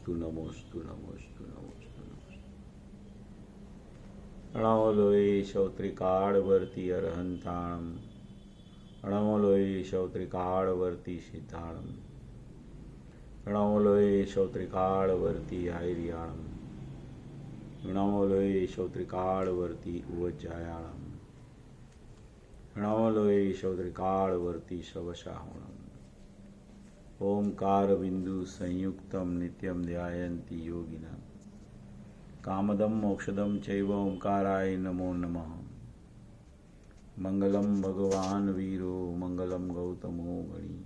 नमोस्तु नमोस्तु नमोस्तु नमोस्तु नमोस्तु। नमो लोये शौत्रिकाड़वर्ती अरहंताणम। नमो लोये शौत्रिकाड़वर्ती सिद्धाणम। नमो लोये शौत्रिकाड़वर्ती आयर्याणम। नमो लोये शौत्रिकाड़वर्ती उवज्जायाणम। नमो लोये शौत्रिकाड़वर्ती शवशाहुणम। ओंकार बिंदु संयुक्तम नित्यम ध्यायन्ति योगिना। कामदम मोक्षदम चैव ओंकाराय नमो नमः। मंगलम भगवान वीरो मंगलम गौतमो गणी।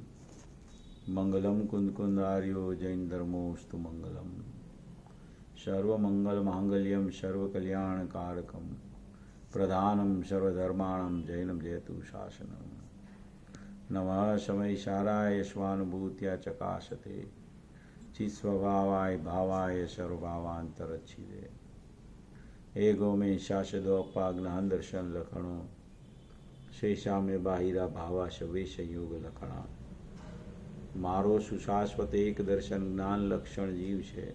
मंगलम कुंदकुंदार्यो जैन धर्मोस्तु मंगलम। सर्वमंगल मांगल्यम सर्वकल्याण कारकम। प्रधानम सर्वधर्माणम जैनम जयतु शासनम। नमः शमैशाराय स्वानुभूत्या चकाशते। चिस्वभावाय भावाय सर्वभावांतरच्छिदे। एगो में शासदो अपाग्नहन दर्शन लखणो। शेषा में बाहिरा भावा शवे संयोग लखणा। मारो सुशाश्वत एक दर्शन ज्ञान लक्षण जीव छे।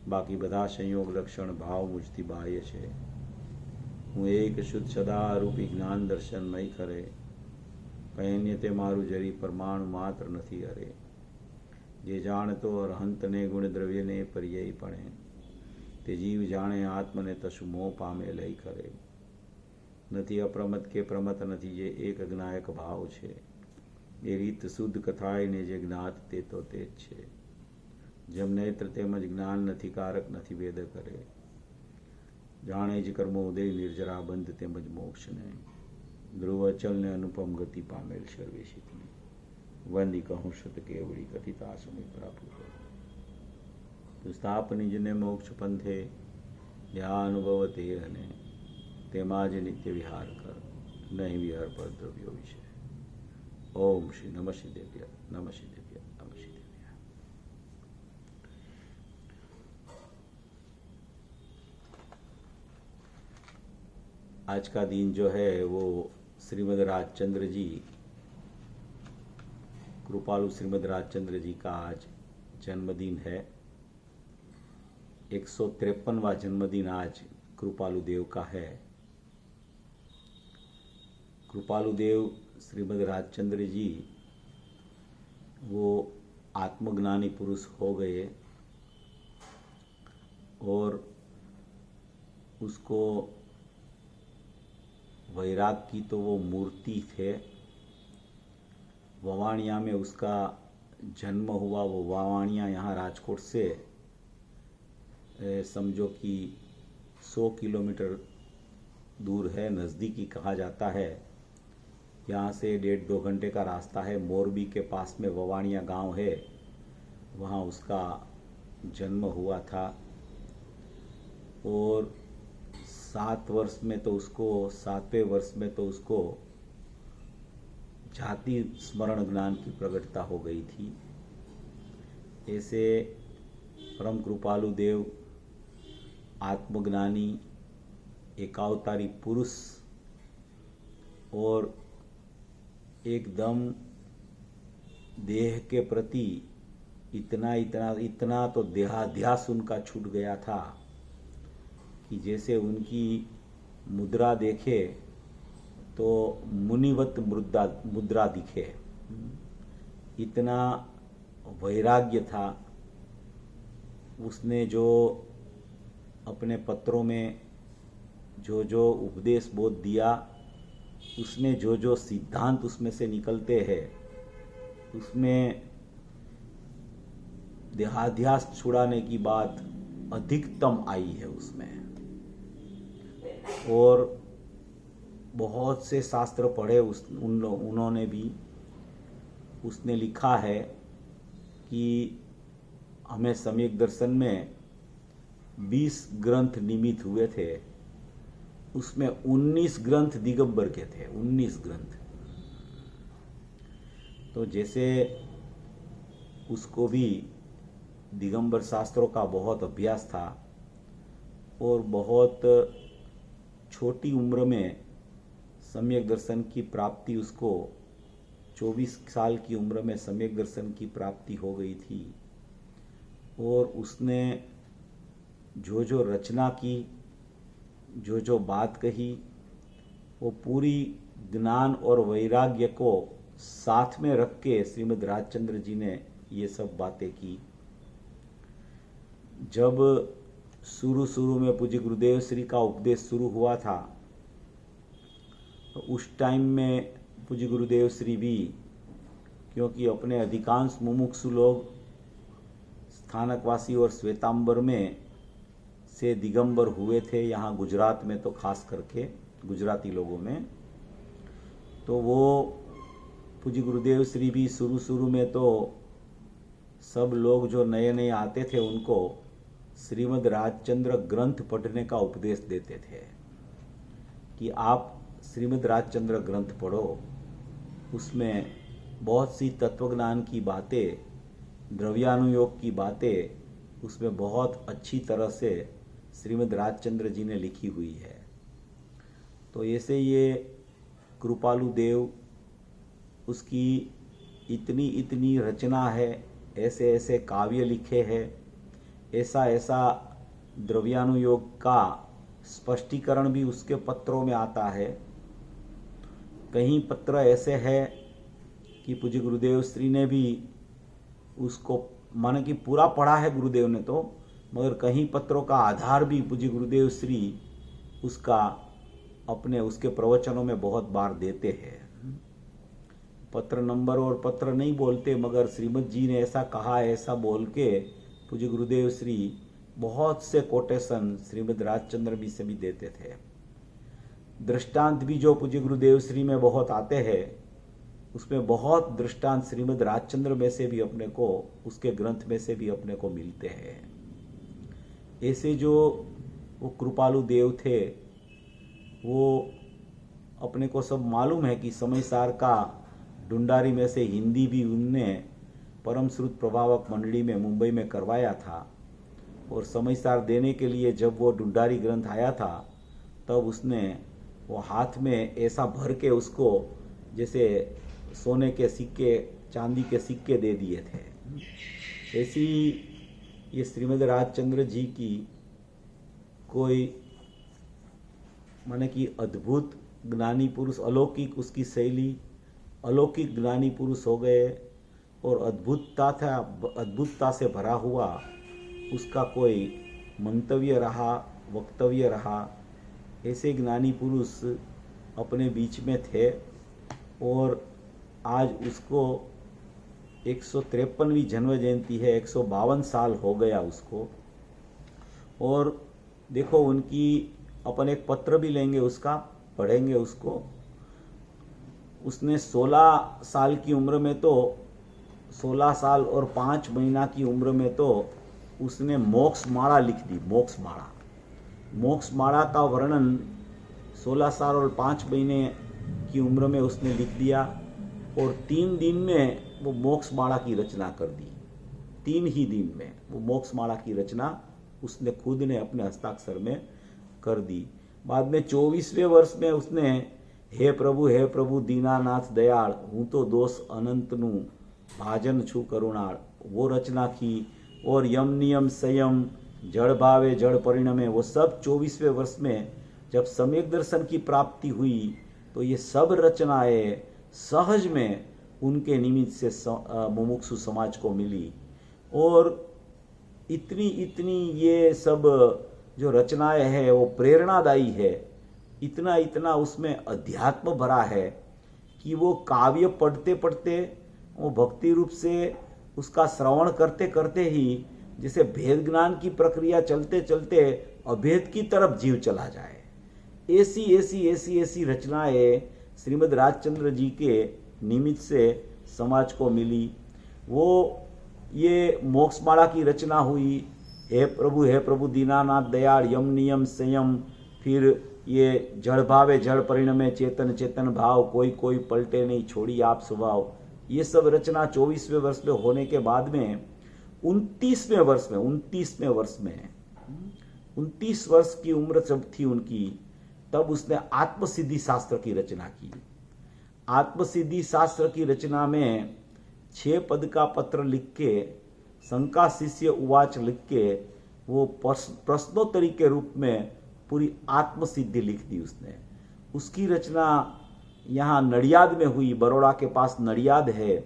बाकी बधा संयोग लक्षण भाव मुझती बाह्य छे। हूँ एक शुद्ध सदा रूपी ज्ञान दर्शन मई करे। कहीं ते मारू जरी परमाणु मात्र नहीं हरे। जे जाणतो अरहंत ने गुण द्रव्य ने पर्यायी पणे। ते जीव जाने आत्म ने तसु मोह पामे लई करे। નથી અપ્રમત કે પ્રમત નથી જે એક જ્ઞાયક ભાવ છે। એ રીત શુદ્ધ કથાય ને જે જ્ઞાત તે તો તે જ છે। જેમ નેત્ર તેમજ જ્ઞાન નથી કારક નથી વેદ કરે। જાણે જ કર્મો ઉદય નિર્જરા બંધ તેમજ મોક્ષ ને। ધ્રુવ અચલ ને અનુપમ ગતિ પામેલ સર્વેશિત ને। વંદી કહું સત કેવડી કથિતા સમય પ્રાપ્ત તો સ્થાપ નિજને મોક્ષ પંથે યા અનુભવ તે અને તેમાં જ નિત્ય વિહાર કર નહીં વિહાર પર દ્રવ્યો વિશે। ओम श्री नमः शिदेव्य नमः शिदेव्य नमः शिदेव्य। आज का दिन जो है वो श्रीमद् राजचंद्र जी, कृपालु श्रीमद् राजचंद्र जी का आज जन्मदिन है। 153वां जन्मदिन आज कृपालु देव का है। कृपालु देव श्रीमद् राजचंद्र जी वो आत्मज्ञानी पुरुष हो गए और उसको वैराग की तो वो मूर्ति थे। ववाणिया में उसका जन्म हुआ। वो ववाणिया यहाँ राजकोट से समझो कि 100 किलोमीटर दूर है, नज़दीकी कहा जाता है। यहाँ से 1.5-2 घंटे का रास्ता है। मोरबी के पास में ववाणिया गांव है, वहाँ उसका जन्म हुआ था। और 7 वर्ष में तो उसको 7वें वर्ष में तो उसको जाति स्मरण ज्ञान की प्रकटता हो गई थी। ऐसे परम कृपालु देव आत्मज्ञानी एकावतारी पुरुष और एकदम देह के प्रति इतना तो देहाध्यास उनका छूट गया था कि जैसे उनकी मुद्रा देखे तो मुनिवत मुद्रा दिखे। इतना वैराग्य था। उसने जो अपने पत्रों में जो जो उपदेश बोध दिया, उसमें जो जो सिद्धांत उसमें से निकलते हैं, उसमें देहाध्यास छुड़ाने की बात अधिकतम आई है उसमें। और बहुत से शास्त्र पढ़े उन्होंने भी। उसने लिखा है कि हमें सम्यक दर्शन में 20 ग्रंथ निमित हुए थे, उसमें 19 ग्रंथ दिगंबर के थे। 19 ग्रंथ। तो जैसे उसको भी दिगंबर शास्त्रों का बहुत अभ्यास था और बहुत छोटी उम्र में सम्यक दर्शन की प्राप्ति उसको 24 साल की उम्र में सम्यक दर्शन की प्राप्ति हो गई थी। और उसने जो जो रचना की, जो जो बात कही, वो पूरी ज्ञान और वैराग्य को साथ में रख के श्रीमद् राजचंद्र जी ने ये सब बातें की। जब शुरू में पूज्य गुरुदेव श्री का उपदेश शुरू हुआ था, तो उस टाइम में पूज्य गुरुदेव श्री भी, क्योंकि अपने अधिकांश मुमुक्षु लोग स्थानकवासी और श्वेतांबर में से दिगंबर हुए थे, यहाँ गुजरात में तो खास करके गुजराती लोगों में, तो वो पूज्य गुरुदेव श्री भी शुरू में तो सब लोग जो नए नए आते थे उनको श्रीमद् राजचंद्र ग्रंथ पढ़ने का उपदेश देते थे कि आप श्रीमद् राजचंद्र ग्रंथ पढ़ो, उसमें बहुत सी तत्वज्ञान की बातें, द्रव्यानुयोग की बातें उसमें बहुत अच्छी तरह से श्रीमद् राजचंद्र जी ने लिखी हुई है। तो ऐसे ये कृपालु देव, उसकी इतनी इतनी रचना है, ऐसे ऐसे काव्य लिखे हैं, ऐसा द्रव्यानुयोग का स्पष्टीकरण भी उसके पत्रों में आता है। कहीं पत्र ऐसे है कि पूज्य गुरुदेव श्री ने भी उसको माने कि पूरा पढ़ा है गुरुदेव ने तो, मगर कहीं पत्रों का आधार भी पूज्य गुरुदेव श्री उसका अपने उसके प्रवचनों में बहुत बार देते हैं। पत्र नंबर और पत्र नहीं बोलते, मगर श्रीमद जी ने ऐसा कहा, ऐसा बोल के पूज्य गुरुदेव श्री बहुत से कोटेशन श्रीमद् राजचंद्र भी से भी देते थे। दृष्टांत भी जो पूज्य गुरुदेव श्री में बहुत आते हैं, उसमें बहुत दृष्टांत श्रीमद् राजचंद्र में से भी अपने को, उसके ग्रंथ में से भी अपने को मिलते हैं। ऐसे जो वो कृपालु देव थे, वो अपने को सब मालूम है कि समयसार का ढूंढारी में से हिंदी भी उनने परम श्रुत प्रभावक मंडली में मुंबई में करवाया था, और समयसार देने के लिए जब वो ढूंढारी ग्रंथ आया था, तब उसने वो हाथ में ऐसा भर के उसको जैसे सोने के सिक्के, चांदी के सिक्के दे दिए थे। ऐसी ये श्रीमद् राजचंद्र जी की कोई माने कि अद्भुत ज्ञानी पुरुष, अलौकिक उसकी शैली, अलौकिक ज्ञानी पुरुष हो गए, और अद्भुतता से भरा हुआ उसका कोई मंतव्य रहा, वक्तव्य रहा। ऐसे ज्ञानी पुरुष अपने बीच में थे, और आज उसको 153वीं जन्म जयंती है, 152 साल हो गया उसको। और देखो उनकी, अपन एक पत्र भी लेंगे उसका, पढ़ेंगे उसको। उसने 16 साल की उम्र में तो, 16 साल और 5 महीना की उम्र में तो उसने मोक्ष माला लिख दी। मोक्ष माला, मोक्ष माला का वर्णन 16 साल और 5 महीने की उम्र में उसने लिख दिया, और 3 दिन में वो मोक्ष माला की रचना कर दी। 3 ही दिन में वो मोक्ष माला की रचना उसने खुद ने अपने हस्ताक्षर में कर दी। बाद में 24वें वर्ष में उसने हे प्रभु दीनानाथ दयाल, हूँ तो दोष अनंतनु भाजन छु करुणाल, वो रचना की। और यम नियम संयम, जड़ भावे जड़ परिणमे, वो सब 24वें वर्ष में जब सम्यक दर्शन की प्राप्ति हुई, तो ये सब रचनाएं सहज में उनके निमित्त से मुमुक्षु समाज को मिली। और इतनी ये सब जो रचनाएं हैं वो प्रेरणादायी है। इतना उसमें अध्यात्म भरा है कि वो काव्य पढ़ते पढ़ते, वो भक्ति रूप से उसका श्रवण करते करते ही जैसे भेद ज्ञान की प्रक्रिया चलते चलते अभेद की तरफ जीव चला जाए। ऐसी रचनाएं श्रीमद् राजचंद्र जी के निमित्त से समाज को मिली। वो ये मोक्षमाला की रचना हुई, हे प्रभु दीनानाथ दयाल, यम नियम संयम, फिर ये जड़ भावे जड़ परिणमे, चेतन चेतन भाव, कोई पलटे नहीं, छोड़ी आप स्वभाव। ये सब रचना 24वें वर्ष में होने के बाद में 29वें वर्ष में 29 वर्ष की उम्र जब थी उनकी, तब उसने आत्मसिद्धि शास्त्र की रचना की। आत्मसिद्धि शास्त्र की रचना में 6 पद का पत्र लिख के शंका शिष्य उवाच लिख के वो प्रश्नोत्तरी के रूप में पूरी आत्मसिद्धि लिख दी उसने। उसकी रचना यहाँ नडियाद में हुई, बड़ौदा के पास नडियाद है,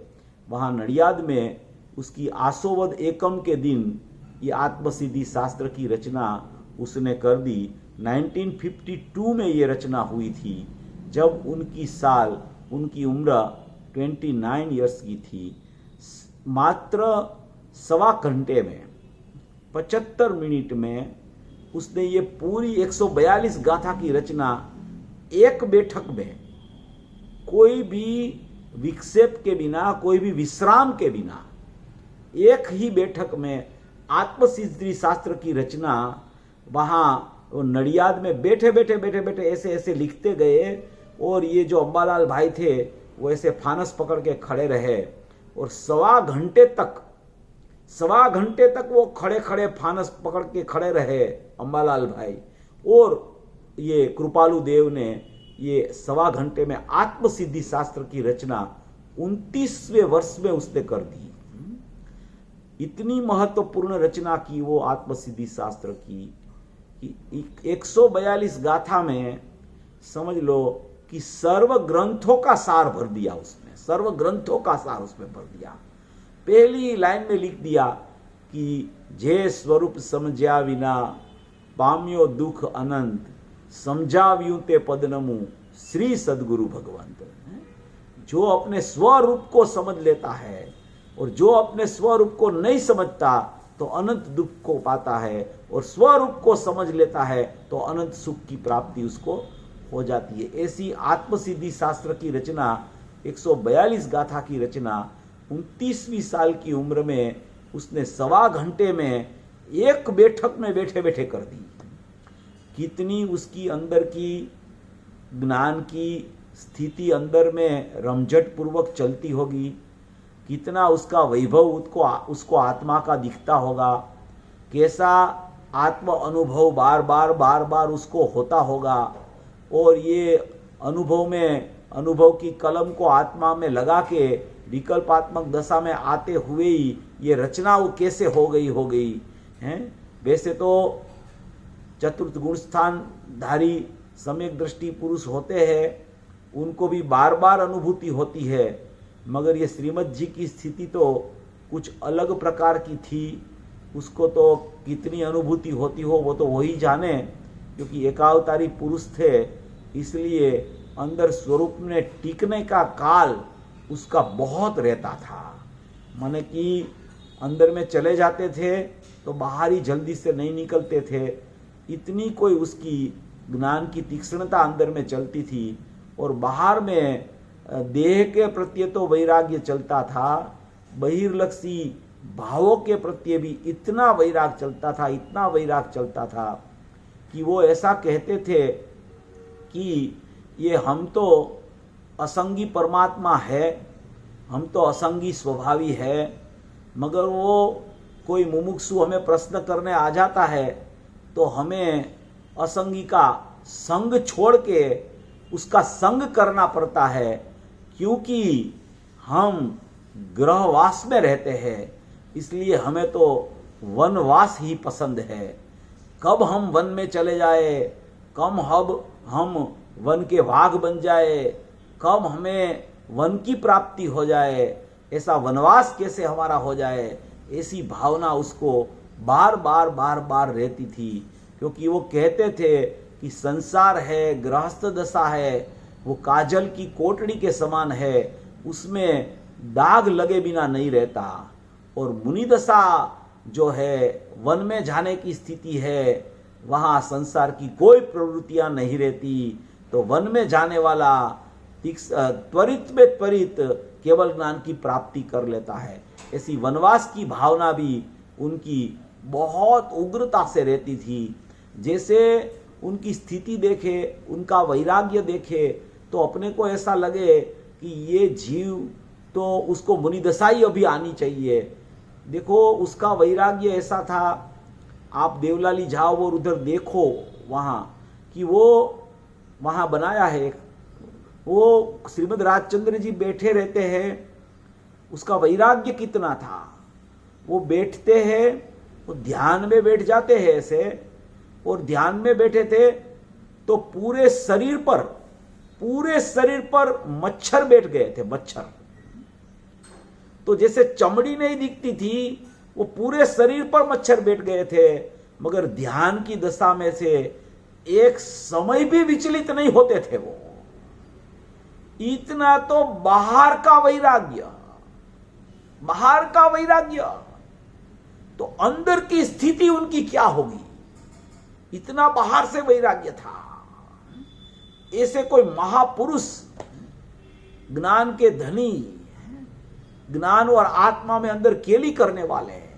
वहाँ नडियाद में उसकी आसोवद एकम के दिन ये आत्मसिद्धि शास्त्र की रचना उसने कर दी। 1952 में ये रचना हुई थी, जब उनकी उम्र 29 इयर्स की थी। मात्र सवा घंटे में 75 मिनट में उसने ये पूरी 142 गाथा की रचना एक बैठक में, कोई भी विक्षेप के बिना, कोई भी विश्राम के बिना, एक ही बैठक में आत्मसिद्धि शास्त्र की रचना वहाँ नडियाद में बैठे बैठे ऐसे ऐसे लिखते गए। और ये जो अम्बालाल भाई थे वो ऐसे फानस पकड़ के खड़े रहे और सवा घंटे तक वो खड़े फानस पकड़ के खड़े रहे अम्बालाल भाई। और ये कृपालु देव ने ये सवा घंटे में आत्मसिद्धि शास्त्र की रचना 29वें वर्ष में उसने कर दी। इतनी महत्वपूर्ण रचना की वो आत्मसिद्धि शास्त्र की कि 142 गाथा में समझ लो कि सर्व ग्रंथों का सार भर दिया उसमें, सर्व ग्रंथों का सार उसमें भर दिया। पहली लाइन में लिख दिया कि जे स्वरूप समझ्या विना पाम्यो दुख अनंत, समझाव्यू ते पदनमु श्री सदगुरु भगवंत। जो अपने स्वरूप को समझ लेता है और जो अपने स्वरूप को नहीं समझता तो अनंत दुख को पाता है, और स्वरूप को समझ लेता है तो अनंत सुख की प्राप्ति उसको हो जाती है। ऐसी आत्मसिद्धि शास्त्र की रचना 142 गाथा की रचना 29वीं साल की उम्र में उसने सवा घंटे में एक बैठक में बैठे बैठे कर दी। कितनी उसकी अंदर की ज्ञान की स्थिति अंदर में रमझट पूर्वक चलती होगी, कितना उसका वैभव उसको आत्मा का दिखता होगा, कैसा आत्म अनुभव बार बार उसको होता होगा। और ये अनुभव की कलम को आत्मा में लगा के विकल्पात्मक दशा में आते हुए ही ये रचना वो कैसे हो गई हैं। वैसे तो चतुर्थ गुण स्थान धारी सम्यक दृष्टि पुरुष होते हैं, उनको भी बार बार अनुभूति होती है, मगर ये श्रीमद जी की स्थिति तो कुछ अलग प्रकार की थी। उसको तो कितनी अनुभूति होती हो वो तो वही जाने, क्योंकि एकावतारी पुरुष थे, इसलिए अंदर स्वरूप में टिकने का काल उसका बहुत रहता था। माने कि अंदर में चले जाते थे तो बाहर ही जल्दी से नहीं निकलते थे, इतनी कोई उसकी ज्ञान की तीक्ष्णता अंदर में चलती थी। और बाहर में देह के प्रति तो वैराग्य चलता था, बहिर्लक्षी भावों के प्रति भी इतना वैराग चलता था कि वो ऐसा कहते थे कि ये हम तो असंगी परमात्मा है, हम तो असंगी स्वभावी है, मगर वो कोई मुमुक्षु हमें प्रश्न करने आ जाता है तो हमें असंगी का संग छोड़ के उसका संग करना पड़ता है, क्योंकि हम गृहवास में रहते हैं, इसलिए हमें तो वनवास ही पसंद है। कब हम वन में चले जाए, कब हम वन के वाघ बन जाए, कब हमें वन की प्राप्ति हो जाए, ऐसा वनवास कैसे हमारा हो जाए, ऐसी भावना उसको बार बार रहती थी। क्योंकि वो कहते थे कि संसार है, गृहस्थ दशा है, वो काजल की कोटड़ी के समान है, उसमें दाग लगे बिना नहीं रहता। और मुनि दशा जो है, वन में जाने की स्थिति है, वहाँ संसार की कोई प्रवृत्तियां नहीं रहती, तो वन में जाने वाला त्वरित में त्वरित केवल ज्ञान की प्राप्ति कर लेता है। ऐसी वनवास की भावना भी उनकी बहुत उग्रता से रहती थी। जैसे उनकी स्थिति देखे, उनका वैराग्य देखे, तो अपने को ऐसा लगे कि ये जीव तो उसको मुनि दशा ही अभी आनी चाहिए। देखो उसका वैराग्य ऐसा था, आप देवलाली जाओ और उधर देखो वहाँ कि वो वहाँ बनाया है, वो श्रीमद राजचंद्र जी बैठे रहते हैं, उसका वैराग्य कितना था। वो बैठते हैं, वो ध्यान में बैठ जाते हैं ऐसे, और ध्यान में बैठे थे तो पूरे शरीर पर मच्छर बैठ गए थे, मच्छर। तो जैसे चमड़ी नहीं दिखती थी, वो पूरे शरीर पर मच्छर बैठ गए थे, मगर ध्यान की दशा में से एक समय भी विचलित नहीं होते थे वो। इतना तो बाहर का वैराग्य, तो अंदर की स्थिति उनकी क्या होगी, इतना बाहर से वैराग्य था। ऐसे कोई महापुरुष, ज्ञान के धनी, ज्ञान और आत्मा में अंदर केली करने वाले,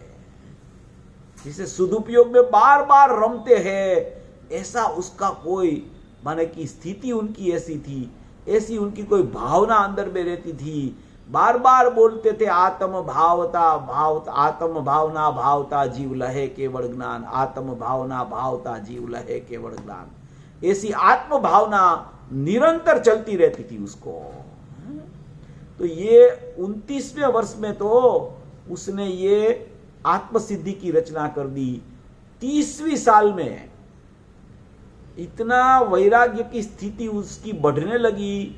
जिसे सदुपयोग में बार बार रमते हैं, ऐसा उसका कोई माने की स्थिति उनकी ऐसी थी, ऐसी उनकी कोई भावना अंदर में रहती थी। बार बार बोलते थे आत्म भावना भावता जीव लहे केवल ज्ञान, आत्म भावना भावता जीव लहे केवल ज्ञान। ऐसी आत्म भावना निरंतर चलती रहती थी उसको। तो ये 29वें वर्ष में तो उसने ये आत्मसिद्धि की रचना कर दी। 30वीं साल में इतना वैराग्य की स्थिति उसकी बढ़ने लगी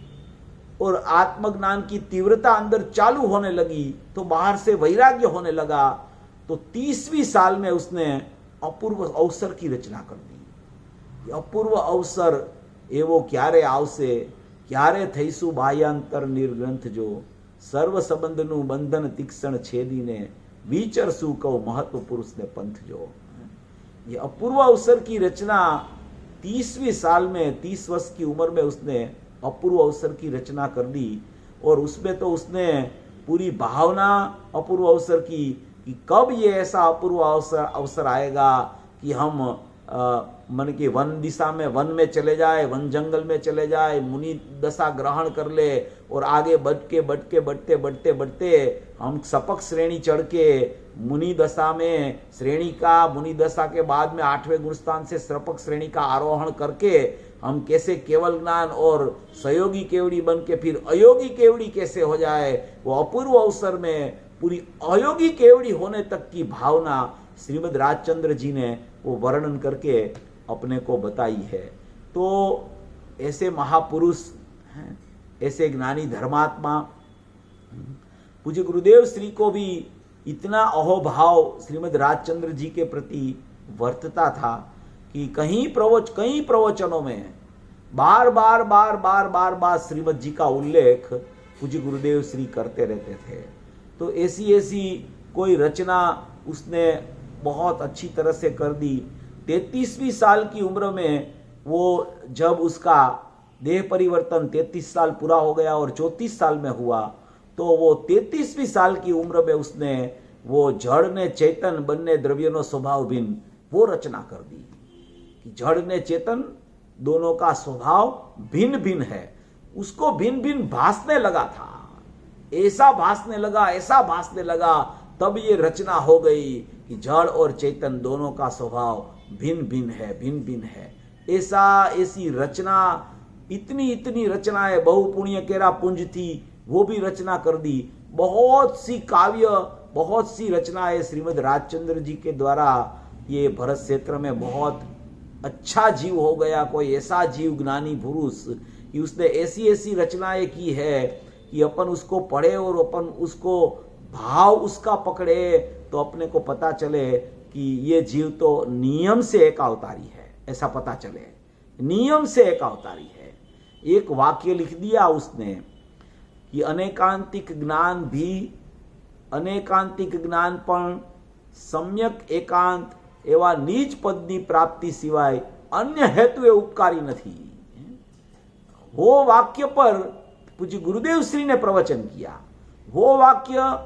और आत्मज्ञान की तीव्रता अंदर चालू होने लगी, तो बाहर से वैराग्य होने लगा। तो 30वीं साल में उसने अपूर्व अवसर की रचना कर दी। अपूर्व अवसर एवो क्यारे आवशे, क्यारे थईसु भायांतर निर्ग्रंथ जो, सर्व संबंधनु बंधन तीक्ष्ण छेदीने, विचरसु कहो महत्व पुरुष ने पंथ जो। ये अपूर्व अवसर की रचना 30वीं साल में, 30 वर्ष की उम्र में उसने अपूर्व अवसर की रचना कर दी। और उसमें तो उसने पूरी भावना अपूर्व अवसर की कि कब ये ऐसा अपूर्व अवसर आएगा कि हम मन के वन दिशा में, वन में चले जाए, वन जंगल में चले जाए, मुनि दशा ग्रहण कर ले, और आगे बढ़ते हम सपक श्रेणी चढ़ के मुनि दशा में, मुनि दशा के बाद में 8वें गुणस्थान से सपक श्रेणी का आरोहण करके हम कैसे केवल ज्ञान और सहयोगी केवड़ी बन के फिर अयोगी केवड़ी कैसे हो जाए, वो अपूर्व अवसर में पूरी अयोगी केवड़ी होने तक की भावना श्रीमद् राजचंद्र जी ने वो वर्णन करके अपने को बताई है। तो ऐसे महापुरुष, ऐसे ज्ञानी धर्मात्मा पूज्य गुरुदेव श्री को भी इतना अहोभाव श्रीमद् राजचंद्र जी के प्रति वर्तता था कि कई प्रवचनों में बार बार श्रीमद् जी का उल्लेख पूज्य गुरुदेव श्री करते रहते थे। तो ऐसी कोई रचना उसने बहुत अच्छी तरह से कर दी। 33वीं साल की उम्र में वो जब उसका देह परिवर्तन 33 साल पूरा हो गया और 34 साल में हुआ, तो वो 33वीं साल की उम्र में उसने वो जड़ ने चेतन बनने द्रव्यनो स्वभाव भिन्न वो रचना कर दी कि जड़ ने चेतन दोनों का स्वभाव भिन्न भिन्न है। उसको भिन्न भिन्न भासने लगा था, ऐसा भासने लगा, तब ये रचना हो गई कि जड़ और चेतन दोनों का स्वभाव भिन्न भिन्न है। ऐसी रचना, इतनी रचनाएं, बहुपुण्य केरा पुंज थी, वो भी रचना कर दी। बहुत सी काव्य, बहुत सी रचनाएं श्रीमद् राजचंद्र जी के द्वारा ये भरत क्षेत्र में बहुत अच्छा जीव हो गया। कोई ऐसा जीव ज्ञानी पुरुष कि उसने ऐसी रचनाएं की है कि अपन उसको पढ़े और अपन उसको भाव उसका पकड़े तो अपने को पता चले कि ये जीव तो नियम से एक अवतारी है, ऐसा पता चले, नियम से एक अवतारी है। एक वाक्य लिख दिया उसने कि अनेकांतिक ज्ञान पण सम्यक एकांत एवा नीच पदनी प्राप्ति सिवाय अन्य हेतु उपकारी नहीं। वो वाक्य पर पूज्य गुरुदेव श्री ने प्रवचन किया। वो वाक्य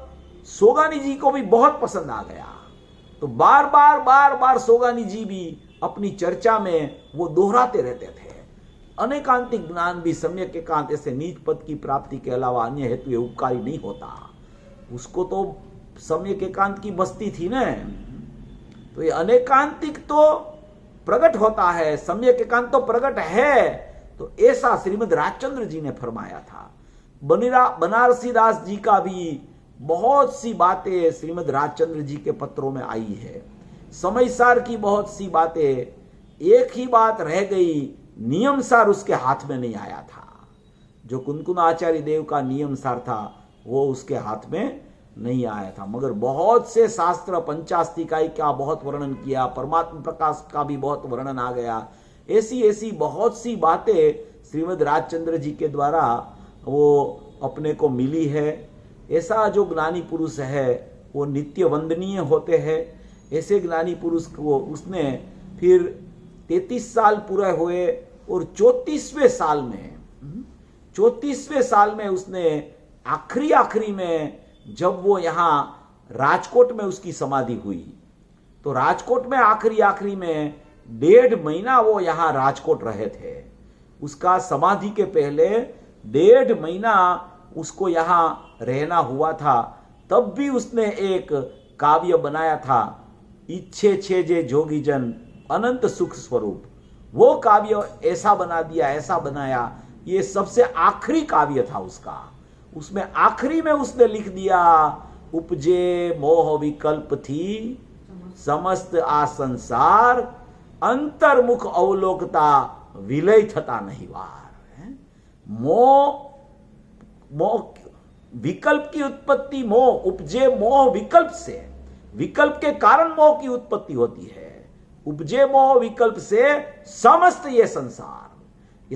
सोगानी जी को भी बहुत पसंद आ गया। तो बार सोगानी जी भी अपनी चर्चा में वो दोहराते रहते थे। अनेकांतिक ज्ञान भी सम्यक एकांत ऐसे नीच पद की प्राप्ति के अलावा अन्य हेतु उपकारी नहीं होता। उसको तो सम्यक एकांत की बस्ती थी न, तो ये अनेकांतिक तो प्रकट होता है, सम्यक एकांत तो प्रकट है। तो ऐसा श्रीमद् राजचंद्र जी ने फरमाया था। बनारसी दास जी का भी बहुत सी बातें श्रीमद् राजचंद्र जी के पत्रों में आई है। समय सार की बहुत सी बातें, एक ही बात रह गई, नियम सार उसके हाथ में नहीं आया था। जो कुनकुन आचार्य देव का नियम सार था वो उसके हाथ में नहीं आया था। मगर बहुत से शास्त्र, पंचास्तिकाई का बहुत वर्णन किया, परमात्मा प्रकाश का भी बहुत वर्णन आ गया। ऐसी ऐसी बहुत सी बातें श्रीमद् राजचंद्र जी के द्वारा वो अपने को मिली है। ऐसा जो ज्ञानी पुरुष है वो नित्य वंदनीय होते हैं। ऐसे ज्ञानी पुरुष को उसने फिर 33 साल पूरे हुए और 34वें साल में उसने आखिरी में, जब वो यहाँ राजकोट में उसकी समाधि हुई, तो राजकोट में आखिरी में 1.5 महीना वो यहाँ राजकोट रहे थे। उसका समाधि के पहले 1.5 महीना उसको यहाँ रहना हुआ था। तब भी उसने एक काव्य बनाया था, इच्छे छे जे जोगी जन अनंत सुख स्वरूप। वो काव्य ऐसा बना दिया, ऐसा बनाया, ये सबसे आखिरी काव्य था उसका। उसमें आखिरी में उसने लिख दिया, उपजे मोह विकल्प थी समस्त आ संसार, अंतर्मुख अवलोकता विलय थता नहीं वार। मोह विकल्प की उत्पत्ति, मोह उपजे मोह विकल्प से, विकल्प के कारण मोह की उत्पत्ति होती है। उपजे मोह विकल्प से समस्त ये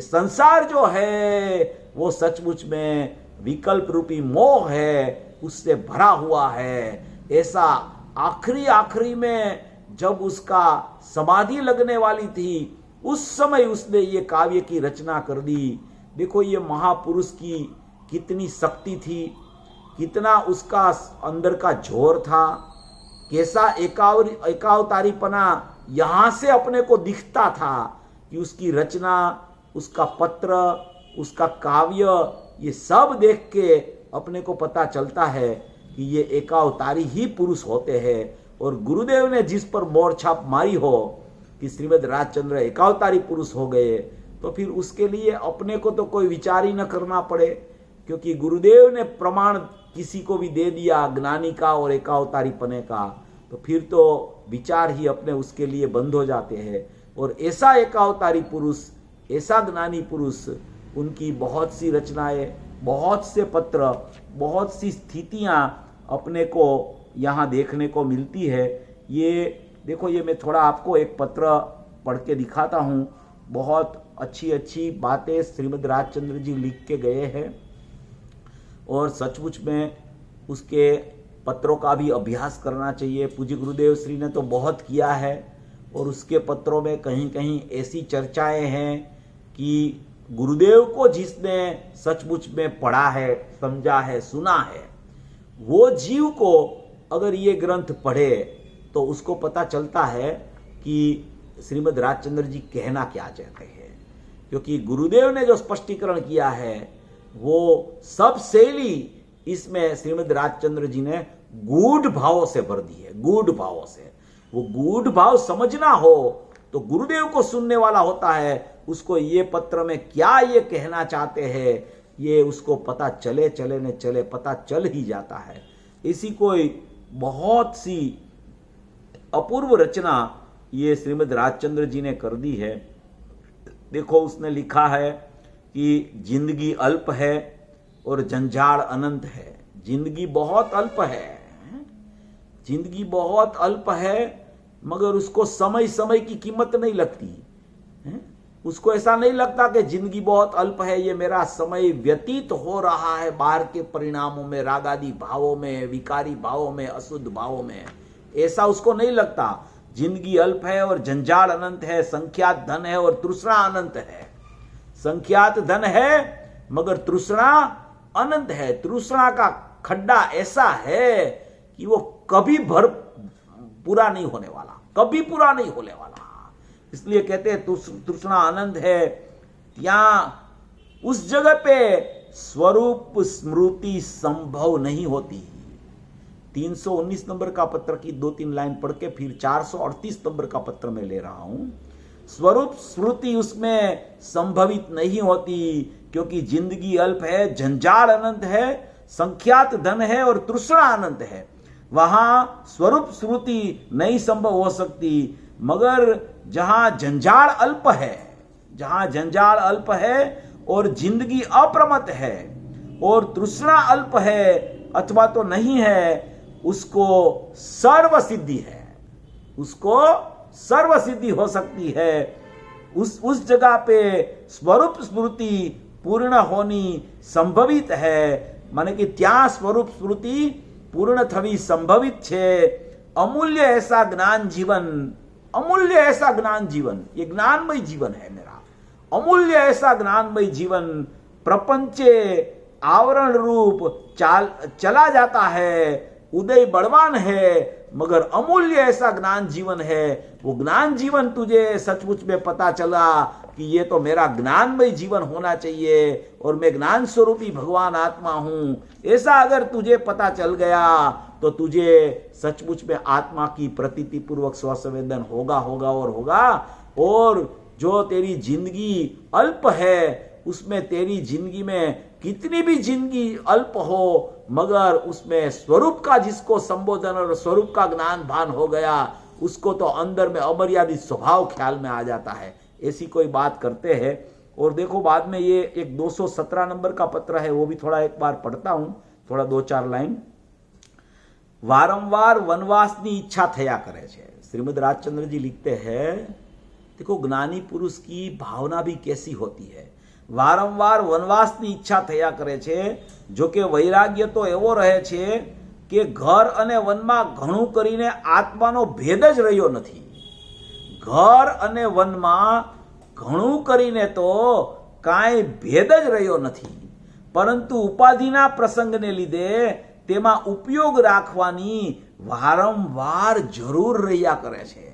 संसार जो है वो सचमुच में विकल्प रूपी मोह है, उससे भरा हुआ है। ऐसा आखिरी में जब उसका समाधि लगने वाली थी, उस समय उसने ये काव्य की रचना कर दी। देखो ये महापुरुष की कितनी शक्ति थी, कितना उसका अंदर का जोर था, कैसा एकावतारीपना यहां से अपने को दिखता था कि उसकी रचना, उसका पत्र, उसका काव्य, ये सब देख के अपने को पता चलता है कि ये एकावतारी ही पुरुष होते हैं। और गुरुदेव ने जिस पर मोर छाप मारी हो कि श्रीमद् राजचंद्र एकावतारी पुरुष हो गए, तो फिर उसके लिए अपने को तो कोई विचार ही न करना पड़े, क्योंकि गुरुदेव ने प्रमाण किसी को भी दे दिया ज्ञानी का और एकावतारी पने का, तो फिर तो विचार ही अपने उसके लिए बंद हो जाते हैं। और ऐसा एकावतारी पुरुष, ऐसा ज्ञानी पुरुष, उनकी बहुत सी रचनाएं, बहुत से पत्र, बहुत सी स्थितियां अपने को यहाँ देखने को मिलती है। ये देखो, ये मैं थोड़ा आपको एक पत्र पढ़ के दिखाता हूँ। बहुत अच्छी बातें श्रीमद् राजचंद्र जी लिख के गए हैं और सचमुच में उसके पत्रों का भी अभ्यास करना चाहिए। पूज्य गुरुदेव श्री ने तो बहुत किया है और उसके पत्रों में कहीं कहीं ऐसी चर्चाएं हैं कि गुरुदेव को जिसने सचमुच में पढ़ा है, समझा है, सुना है, वो जीव को अगर ये ग्रंथ पढ़े तो उसको पता चलता है कि श्रीमद् राजचंद्र जी कहना क्या चाहते हैं। क्योंकि गुरुदेव ने जो स्पष्टीकरण किया है वो सब शैली इसमें श्रीमद् राजचंद्र जी ने गूढ़ भावों से भर दी है। गूढ़ भावों से, वो गूढ़ भाव समझना हो तो गुरुदेव को सुनने वाला होता है, उसको ये पत्र में क्या ये कहना चाहते हैं ये उसको पता चले पता चल ही जाता है। इसी कोई बहुत सी अपूर्व रचना ये श्रीमद् राजचंद्र जी ने कर दी है। देखो, उसने लिखा है कि जिंदगी अल्प है और जंजाल अनंत है। जिंदगी बहुत अल्प है, जिंदगी बहुत अल्प है, मगर उसको समय की कीमत नहीं लगती है। उसको ऐसा नहीं लगता कि जिंदगी बहुत अल्प है, ये मेरा समय व्यतीत हो रहा है बाहर के परिणामों में, रागादि भावों में, विकारी भावों में, अशुद्ध भावों में। ऐसा उसको नहीं लगता। जिंदगी अल्प है और जंजाल अनंत है, संख्यात धन है और तृष्णा अनंत है। संख्यात धन है मगर तृष्णा अनंत है। तृष्णा का खड्डा ऐसा है कि वो कभी पूरा नहीं होने वाला, कभी पूरा नहीं होने वाला। इसलिए कहते हैं तृष्णा अनंत है। यहां उस जगह पे स्वरूप स्मृति संभव नहीं होती। 319 नंबर का पत्र की 2-3 लाइन पढ़ के फिर 438 नंबर का पत्र में ले रहा हूं। स्वरूप स्मृति उसमें संभवित नहीं होती, क्योंकि जिंदगी अल्प है, जंजाल अनंत है। संख्यात धन है और तृष्णा अनंत है, वहां स्वरूप श्रुति नहीं संभव हो सकती। मगर जहां जंजाल अल्प है, जहां जंजाल अल्प है और जिंदगी अप्रमत है और तृष्णा अल्प है अथवा तो नहीं है, उसको सर्व सिद्धि है, उसको सर्व सिद्धि हो सकती है। उस जगह पे स्वरूप स्मृति पूर्ण होनी संभवित है, माने कि त्या स्वरूप स्मृति पूर्ण थवी संभवित छे। अमूल्य ऐसा ज्ञान जीवन, अमूल्य ऐसा ज्ञान जीवन, ये ज्ञानमय जीवन है मेरा, अमूल्य ऐसा ज्ञानमय जीवन प्रपंचे आवरण रूप चला जाता है, उदय बलवान है, मगर अमूल्य ऐसा ज्ञान जीवन है। वो ज्ञान जीवन तुझे सचमुच में पता चला कि ये तो मेरा ज्ञानमय जीवन होना चाहिए और मैं ज्ञान स्वरूपी भगवान आत्मा हूं, ऐसा अगर तुझे पता चल गया तो तुझे सचमुच में आत्मा की प्रतीति पूर्वक स्वसंवेदन होगा होगा और होगा। और जो तेरी जिंदगी अल्प है, उसमें तेरी जिंदगी में कितनी भी जिंदगी अल्प हो, मगर उसमें स्वरूप का जिसको संबोधन और स्वरूप का ज्ञान भान हो गया, उसको तो अंदर में अमर्यादित स्वभाव ख्याल में आ जाता है। ऐसी कोई बात करते हैं। और देखो बाद में ये एक 217 नंबर का पत्र है, वो भी थोड़ा एक बार पढ़ता हूं, थोड़ा 2-4 लाइन। वारंवार वनवासनी इच्छा थया करे छे। श्रीमद राजचंद्र जी लिखते हैं, देखो ज्ञानी पुरुष की भावना भी कैसी होती है। वारंवार वनवासनी ઈચ્છા થયા કરે છે, જો કે વૈરાગ્ય તો એવો રહે છે કે ઘર અને વનમાં ઘણું કરીને આત્માનો ભેદ જ રહ્યો નથી। ઘર અને વનમાં ઘણું કરીને તો કાંઈ ભેદ જ રહ્યો નથી, પરંતુ ઉપાધિના પ્રસંગને લીધે તેમાં ઉપયોગ રાખવાની વારંવાર જરૂર રહ્યા કરે છે।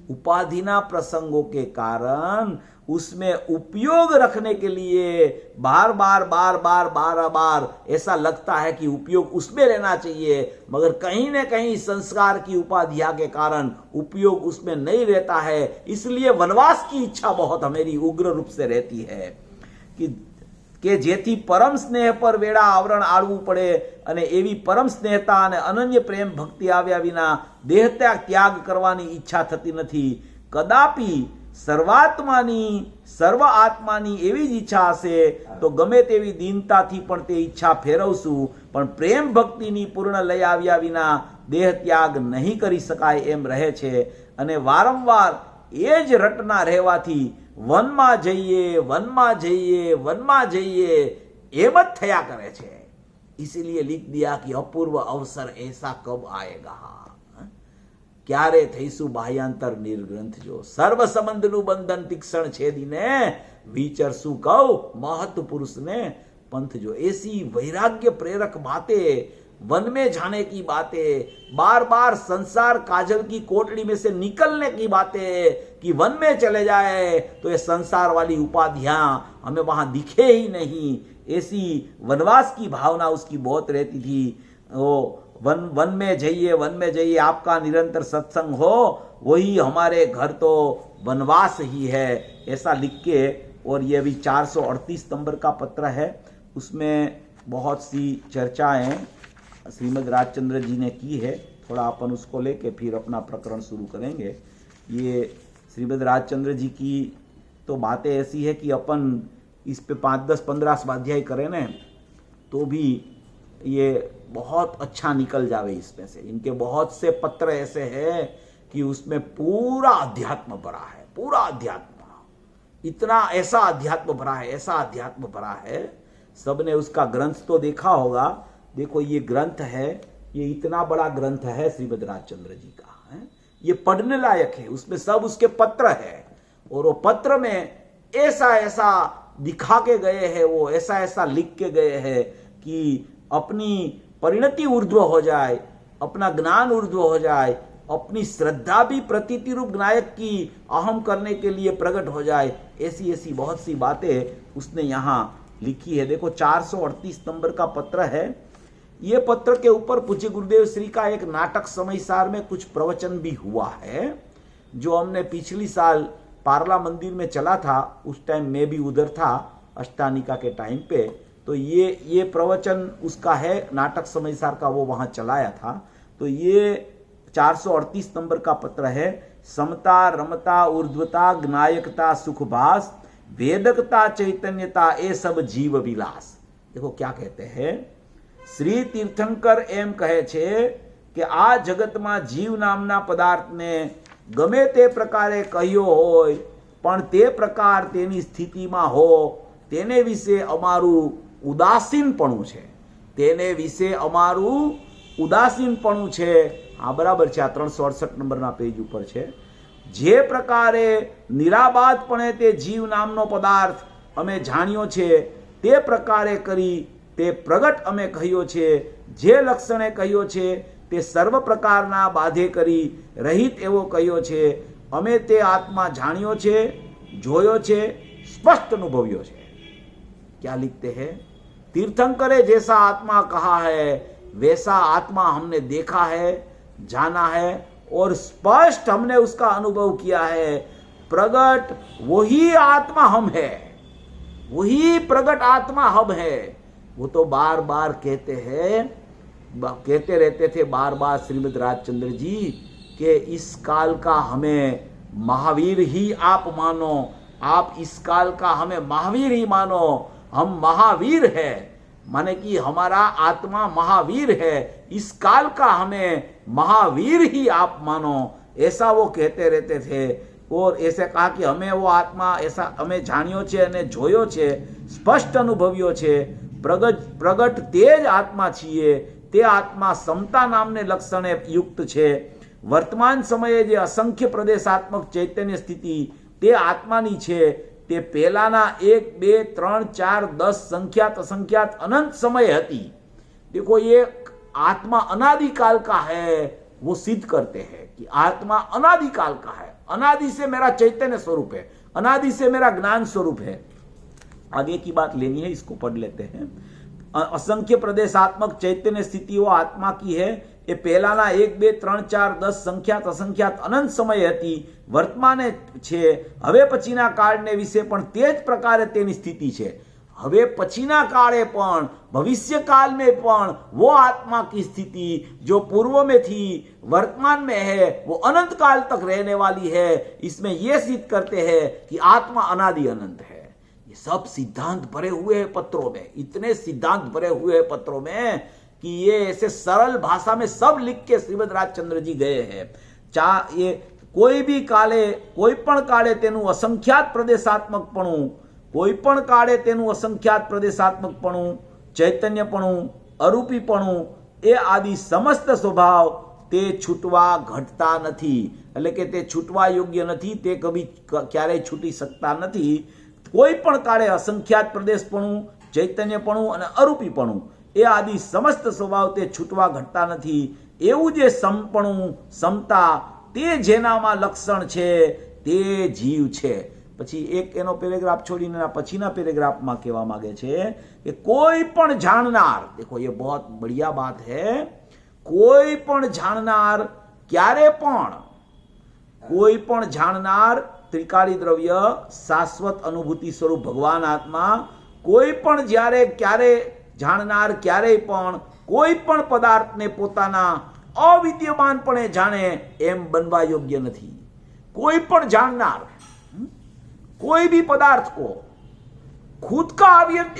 उपाधिना प्रसंगों के कारण उसमें उपयोग रखने के लिए बार बार ऐसा लगता है कि उपयोग उसमें रहना चाहिए, मगर कहीं न कहीं संस्कार की उपाधिया के कारण उपयोग उसमें नहीं रहता है। इसलिए वनवास की इच्छा बहुत हमारी उग्र रूप से रहती है कि जेथी परम स्नेह पर वेड़ा आवरण आड़वू पड़े અને એવી પરમ સ્નેહતા અને અનન્ય પ્રેમ ભક્તિ આવ્યા વિના દેહ ત્યાગ કરવાની ઈચ્છા થતી નથી। કદાપી સર્વાત્માની સર્વ આત્માની એવી જ ઈચ્છા હશે તો ગમે તેવી દીનતાથી પણ તે ઈચ્છા ફેરવશું, પણ પ્રેમ ભક્તિની પૂર્ણ લઈ આવ્યા વિના દેહ ત્યાગ નહીં કરી શકાય એમ રહે છે। અને વારંવાર એ જ રટના રહેવાથી વનમાં જઈએ વનમાં જઈએ વનમાં જઈએ એમ જ થયા કરે છે। इसीलिए लिख दिया कि अपूर्व अवसर ऐसा कब आएगा, क्यारे थईसु बाह्यांतर निर्ग्रंथ जो सर्व संबंधनु बंधन तीक्षण छेदीने विचरसु कौ महत्व पुरुष ने पंथ जो। ऐसी वैराग्य प्रेरक बातें, वन में जाने की बातें, बार बार संसार काजल की कोटड़ी में से निकलने की बातें, कि वन में चले जाए तो ये संसार वाली उपाधियां हमें वहां दिखे ही नहीं, ऐसी वनवास की भावना उसकी बहुत रहती थी। वो वन में जाइए आपका निरंतर सत्संग हो, वही हमारे घर तो वनवास ही है, ऐसा लिख के। और ये भी 438 नंबर का पत्र है, उसमें बहुत सी चर्चाएं श्रीमद राजचंद्र जी ने की है। थोड़ा अपन उसको लेके फिर अपना प्रकरण शुरू करेंगे। ये श्रीमद राजचंद्र जी की तो बातें ऐसी है कि अपन इस पे 5, 10, 15 स्वाध्याय करें न तो भी ये बहुत अच्छा निकल जावे इसमें से। इनके बहुत से पत्र ऐसे हैं कि उसमें पूरा अध्यात्म भरा है, पूरा अध्यात्म, इतना ऐसा अध्यात्म भरा है, ऐसा अध्यात्म भरा है। सबने उसका ग्रंथ तो देखा होगा। देखो ये ग्रंथ है, ये इतना बड़ा ग्रंथ है श्रीमद राजचंद्र जी का है, ये पढ़ने लायक है। उसमें सब उसके पत्र है और वो पत्र में ऐसा ऐसा दिखा के गए हैं, वो ऐसा ऐसा लिख के गए हैं कि अपनी परिणति ऊर्ध्व हो जाए, अपना ज्ञान ऊर्ध्व हो जाए, अपनी श्रद्धा भी प्रतीति रूप नायक की अहम करने के लिए प्रकट हो जाए। ऐसी ऐसी बहुत सी बातें उसने यहाँ लिखी है। देखो 438 नंबर का पत्र है। ये पत्र के ऊपर पूज्य गुरुदेव श्री का एक नाटक समयसार में कुछ प्रवचन भी हुआ है, जो हमने पिछली साल पार्ला मंदिर में चला था। उस टाइम मैं भी उधर था, अष्टानिका के टाइम पे। तो ये प्रवचन उसका है, नाटक समयसार का, वो वहां चलाया था। तो ये 438 नंबर का पत्र है। समता, रमता, ऊर्ध्वता, ज्ञायकता, सुखभास, वेदकता, चैतन्यता, ये सब जीव विलास। देखो क्या कहते हैं श्री तीर्थंकर, एम कहे छे कि आ जगतમાં જીવ નામના પદાર્થને ગમે તે પ્રકારે કહ્યો હોય પણ તે પ્રકાર તેની સ્થિતિમાં હો તેને વિશે અમારું ઉદાસીનપણું છે, તેને વિશે અમારું ઉદાસીનપણું છે। હા બરાબર છે, આ 368 નંબરના પેજ ઉપર છે। જે પ્રકારે નિરાબાદપણે તે જીવ નામનો પદાર્થ અમે જાણ્યો છે તે પ્રકારે કરી તે પ્રગટ અમે કહ્યો છે। જે લક્ષણે કહ્યો છે તે સર્વ પ્રકારના બાધે કરી રહિત એવો કહ્યો છે। અમે તે આત્મા જાણ્યો છે, જોયો છે, સ્પષ્ટ અનુભવ્યો છે। क्या लिखते हैं? तीर्थंकरे जैसा आत्मा कहा है वैसा आत्मा हमने देखा है, जाना है और स्पष्ट हमने उसका अनुभव किया है। प्रगट वही आत्मा हम है, वही प्रगट आत्मा हम है। वो तो बार बार कहते रहते थे बार बार श्रीमद् राजचंद्र जी कि इस काल का हमें महावीर ही आप मानो, आप इस काल का हमें महावीर ही मानो। हम महावीर है, माने कि हमारा आत्मा महावीर है, इस काल का हमें महावीर ही आप मानो, ऐसा वो कहते रहते थे। और ऐसे कहा कि हमें वो आत्मा ऐसा हमें जानियो छे अने जोयो छे, स्पष्ट अनुभव्यो छे। प्रगट तेज आत्मा छीए, ते आत्मा समता नामने लक्षणे युक्त छे। वर्तमान समये जे असंख्य प्रदेशात्मक चैतन्य स्थिति ते आत्मानी छे ते पहेलाना 1, 2, 3, 4, 10 संख्यात असंख्यात अनंत समय हती। देखो ये आत्मा अनादिकाल का है, वो सिद्ध करते हैं कि आत्मा अनादिकाल का है। अनादि से मेरा चैतन्य स्वरूप है, अनादि से मेरा ज्ञान स्वरूप है। आगे की बात लेनी है, इसको पढ़ लेते हैं। असंख्य प्रदेशात्मक चैतन्य स्थिति वो आत्मा की है। ये पहलाना 1, 2, 3, 4, 10 संख्यात असंख्यात अनंत समय हती, वर्तमाने छे। हवे पछीना काळने विશે પણ તે જ પ્રકારે તેની સ્થિતિ છે। હવે પછીના કાળે પણ, भविष्य काल में पण वो आत्मा की स्थिति जो पूर्व में थी वर्तमान में है वो अनंत काल तक रहने वाली है। इसमें ये सिद्ध करते हैं कि आत्मा अनादि अनंत है। ये सब सिद्धांत भरे हुए हैं पत्रों में, इतने सिद्धांत भरे हुए हैं पत्रों में कि ये ऐसे सरल भाषा में सब लिख के श्रीमद् राजचंद्र जी गए हैं। ये कोई भी काले, कोई पण काले तेनु असंख्यात प्रदेशात्मकपणु, कोई पण काले तेनु असंख्यात प्रदेशात्मकपणु, चैतन्यपणु, अरूपीपणु ए आदि समस्त स्वभाव ते छूटवा घटता नथी, એટલે કે તે છૂટવા યોગ્ય નથી, તે કભી ક્યારેય છૂટી શકતા નથી। કોઈ પણ કાળે અસંખ્યાત પ્રદેશપણું, ચૈતન્યપણું અને અરૂપીપણું એ આદિ સમસ્ત સ્વભાવ તે છૂટવા ઘટતા નથી। એવું જે સમપણું, સમતા તે જેનામાં લક્ષણ છે તે જીવ છે। પછી એક એનો પેરેગ્રાફ છોડીને પછીના પેરેગ્રાફમાં કહેવા માંગે છે કે કોઈ પણ જાણનાર, देखो ये बहुत बढ़िया बात है, કોઈ પણ જાણનાર ક્યારે પણ, કોઈ પણ જાણનાર ત્રિકાળી દ્રવ્ય, શાશ્વત અનુભૂતિ સ્વરૂપ ભગવાન આત્મા, કોઈ પણ જ્યારે ક્યારે જાણનાર ક્યારેય પણ કોઈ પણ પદાર્થને પોતાના અવિદ્યમાનપણે જાણે એમ બનવા યોગ્ય નથી। કોઈ પણ જાણનાર कोई भी पदार्थ को खुद का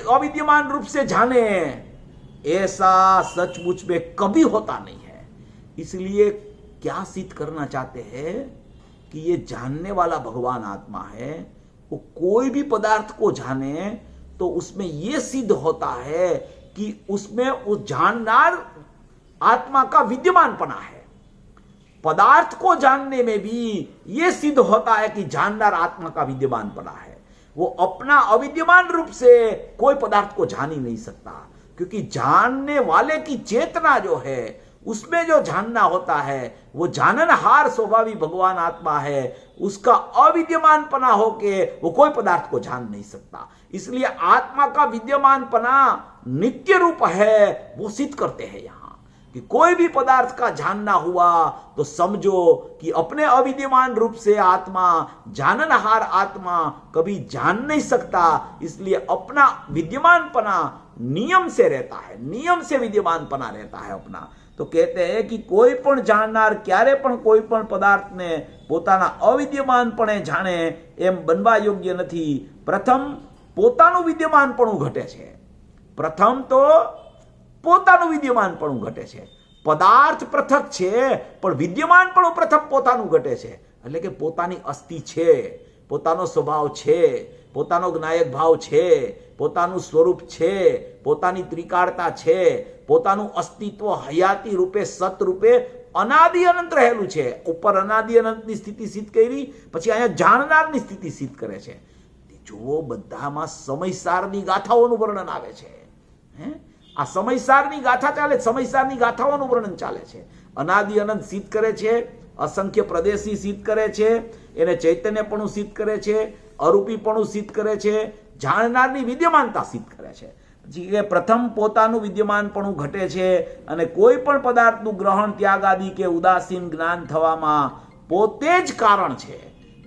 अविद्यमान रूप से जाने ऐसा सचमुच में कभी होता नहीं है। इसलिए क्या सिद्ध करना चाहते हैं कि ये जानने वाला भगवान आत्मा है, वो कोई भी पदार्थ को जाने तो उसमें ये सिद्ध होता है कि उसमें उस जाननार आत्मा का विद्यमानपना है। पदार्थ को जानने में भी यह सिद्ध होता है कि जाननार आत्मा का विद्यमानपना है। वो अपना अविद्यमान रूप से कोई पदार्थ को जान ही नहीं सकता, क्योंकि जानने वाले की चेतना जो है उसमें जो जानना होता है वो जाननहार स्वाभाविक भगवान आत्मा है। उसका अविद्यमानपना होके वो कोई पदार्थ को जान नहीं सकता। इसलिए आत्मा का विद्यमानपना नित्य रूप है, वो सिद्ध करते हैं यहाँ। कि कोई भी पदार्थ का जानना हुआ तो समझो कि अपने अविद्यमान रूप से आत्मा, जाननहार आत्मा कभी जान नहीं सकता, इसलिए अपना विद्यमानपना नियम से रहता है, नियम से विद्यमानपना रहता है अपना। तो कहते हैं कि कोई पण जाननार क्यारे पण कोई पण पदार्थ ने पोताना अविद्यमानपणे जाणे एम बनवा योग्य नहीं। प्रथम पोतानुं विद्यमानपणुं घटे छे, प्रथम तो પોતાનું વિદ્યમાનપણું ઘટે છે। પદાર્થ પૃથક છે પણ વિદ્યમાનપણું પ્રથમ પોતાનું ઘટે છે, એટલે કે પોતાની અસ્થિ છે, પોતાનો સ્વભાવ છે, પોતાનો જ્ઞાયક ભાવ છે, પોતાનું સ્વરૂપ છે, પોતાની ત્રિકાળતા છે, પોતાનું અસ્તિત્વ હયાતી રૂપે સત રૂપે અનાદિ અનંત રહેલું છે। ઉપર અનાદિ અનંતની સ્થિતિ સિદ્ધ કરી, પછી અહીંયા જાણનારની સ્થિતિ સિદ્ધ કરે છે। જુઓ, બધામાં સમયસારની ગાથાઓનું વર્ણન આવે છે। આ સમયસારની ગાથા ચાલે, સમયસારની ગાથાઓનું વર્ણન ચાલે છે। અનાદિ અનંત સિદ્ધ કરે છે, અસંખ્ય પ્રદેશી સિદ્ધ કરે છે, એને ચૈતન્યપણું સિદ્ધ કરે છે, અરૂપીપણું સિદ્ધ કરે છે, જાણનારની વિદ્યમાનતા સિદ્ધ કરે છે। કે પ્રથમ પોતાનું વિદ્યમાનપણું ઘટે છે અને કોઈ પણ પદાર્થનું ગ્રહણ, ત્યાગ આદિ કે ઉદાસીન જ્ઞાન થવામાં પોતે જ કારણ છે।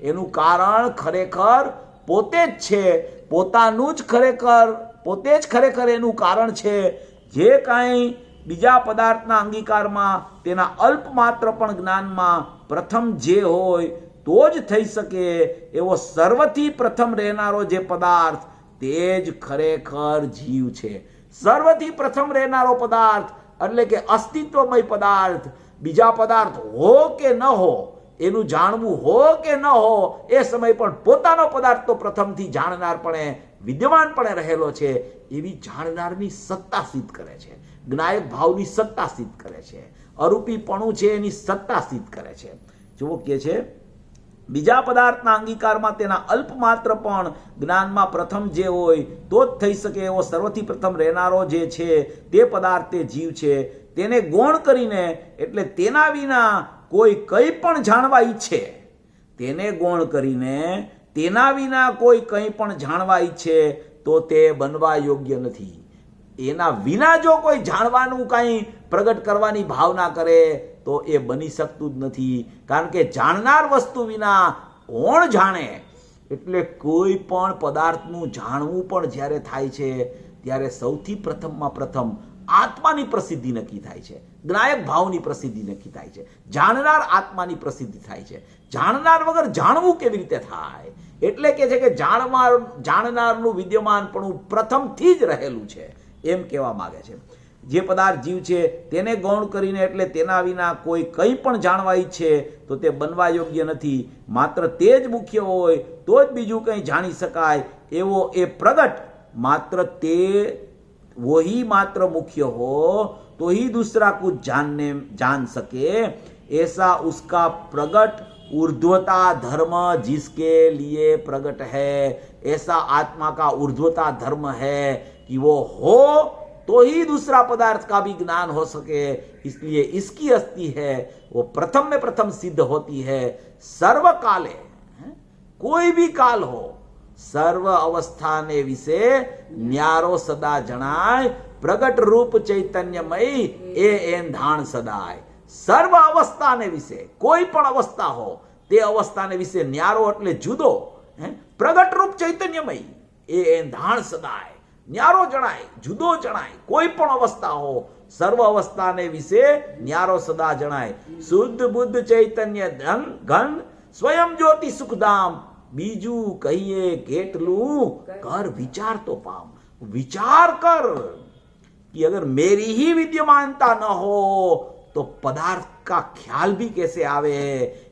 એનું કારણ ખરેખર પોતે જ છે, પોતાનું જ ખરેખર, પોતે જ ખરેખર એનું કારણ છે। જે કાંઈ બીજા પદાર્થના અંગીકારમાં, તેના અલ્પમાત્ર પણ જ્ઞાનમાં પ્રથમ જે હોય તો જ થઈ શકે એવો સર્વથી પ્રથમ રહેનારો જે પદાર્થ, તે જ ખરેખર જીવ છે। સર્વથી પ્રથમ રહેનારો પદાર્થ એટલે કે અસ્તિત્વમય પદાર્થ, બીજા પદાર્થ હો કે ન હો, એનું જાણવું હો કે ન હો, એ સમય પણ પોતાનો પદાર્થ તો પ્રથમથી જાણનારપણે, વિદ્યમાનપણે રહેલો છે, એવી જાણનારની સત્તા સિદ્ધ કરે છે, જ્ઞાયક ભાવની સત્તા સિદ્ધ કરે છે, અરૂપીપણું છે એની સત્તા સિદ્ધ કરે છે। જુઓ કે છે, બીજા પદાર્થના અંગીકારમાં તેના અલ્પમાત્ર પણ જ્ઞાનમાં પ્રથમ જે હોય તો જ થઈ શકે એવો સર્વથી પ્રથમ રહેનારો જે છે તે પદાર્થ તે જીવ છે। તેને ગૌણ કરીને એટલે તેના વિના કોઈ કંઈ પણ જાણવા ઈચ્છે, તેને ગૌણ કરીને તેના વિના કોઈ કંઈ પણ જાણવા ઈચ્છે તો તે બનવા યોગ્ય નથી। એના વિના જો કોઈ જાણવાનું કંઈ પ્રગટ કરવાની ભાવના કરે તો એ બની શકતું જ નથી। કારણ કે જાણનાર વસ્તુ વિના કોણ જાણે? એટલે કોઈ પણ પદાર્થનું જાણવું પણ જ્યારે થાય છે ત્યારે સૌથી પ્રથમમાં પ્રથમ આત્માની પ્રસિદ્ધિ નક્કી થાય છે, જ્ઞાયક ભાવની પ્રસિદ્ધિ નક્કી થાય છે, જાણનાર આત્માની પ્રસિદ્ધિ થાય છે। જાણનાર વગર જાણવું કેવી રીતે થાય? એટલે કે છે કે જાણનારનું વિદ્યમાનપણું પ્રથમથી જ રહેલું છે એમ કહેવા માંગે છે। જે પદાર્થ જીવ છે તેને ગૌણ કરીને એટલે તેના વિના કોઈ કંઈ પણ જાણવા ઈચ્છે તો તે બનવા યોગ્ય નથી। માત્ર તે જ મુખ્ય હોય તો જ બીજું કંઈ જાણી શકાય એવો એ પ્રગટ, માત્ર તે वही मात्र मुख्य हो तो ही दूसरा कुछ जान सके, ऐसा उसका प्रगट ऊर्ध्वता धर्म जिसके लिए प्रगट है, ऐसा आत्मा का ऊर्ध्वता धर्म है कि वो हो तो ही दूसरा पदार्थ का भी ज्ञान हो सके। इसलिए इसकी अस्थि है वो प्रथम में प्रथम सिद्ध होती है। सर्वकाले, कोई भी काल हो, સર્વ અવસ્થાને વિશે ન્યારો સદા જણાય, પ્રગટ રૂપ ચૈતન્યમય એ એંધાણ સદાય। સર્વ અવસ્થાને વિશે, કોઈ પણ અવસ્થા હો તે અવસ્થાને વિશે ન્યારો એટલે જુદો, પ્રગટ રૂપ ચૈતન્યમય એ એંધાણ સદાય, ન્યારો જણાય, જુદો જણાય। કોઈ પણ અવસ્થા હો, સર્વ અવસ્થાને વિશે ન્યારો સદા જણાય। શુદ્ધ બુદ્ધ ચૈતન્ય ઘન સ્વયં જ્યોતિ સુખધામ, बीजू कहिए केटलू कर विचार तो पाम। विचार कर कि अगर मेरी ही विद्यमानता न हो तो पदार्थ का ख्याल भी कैसे आवे।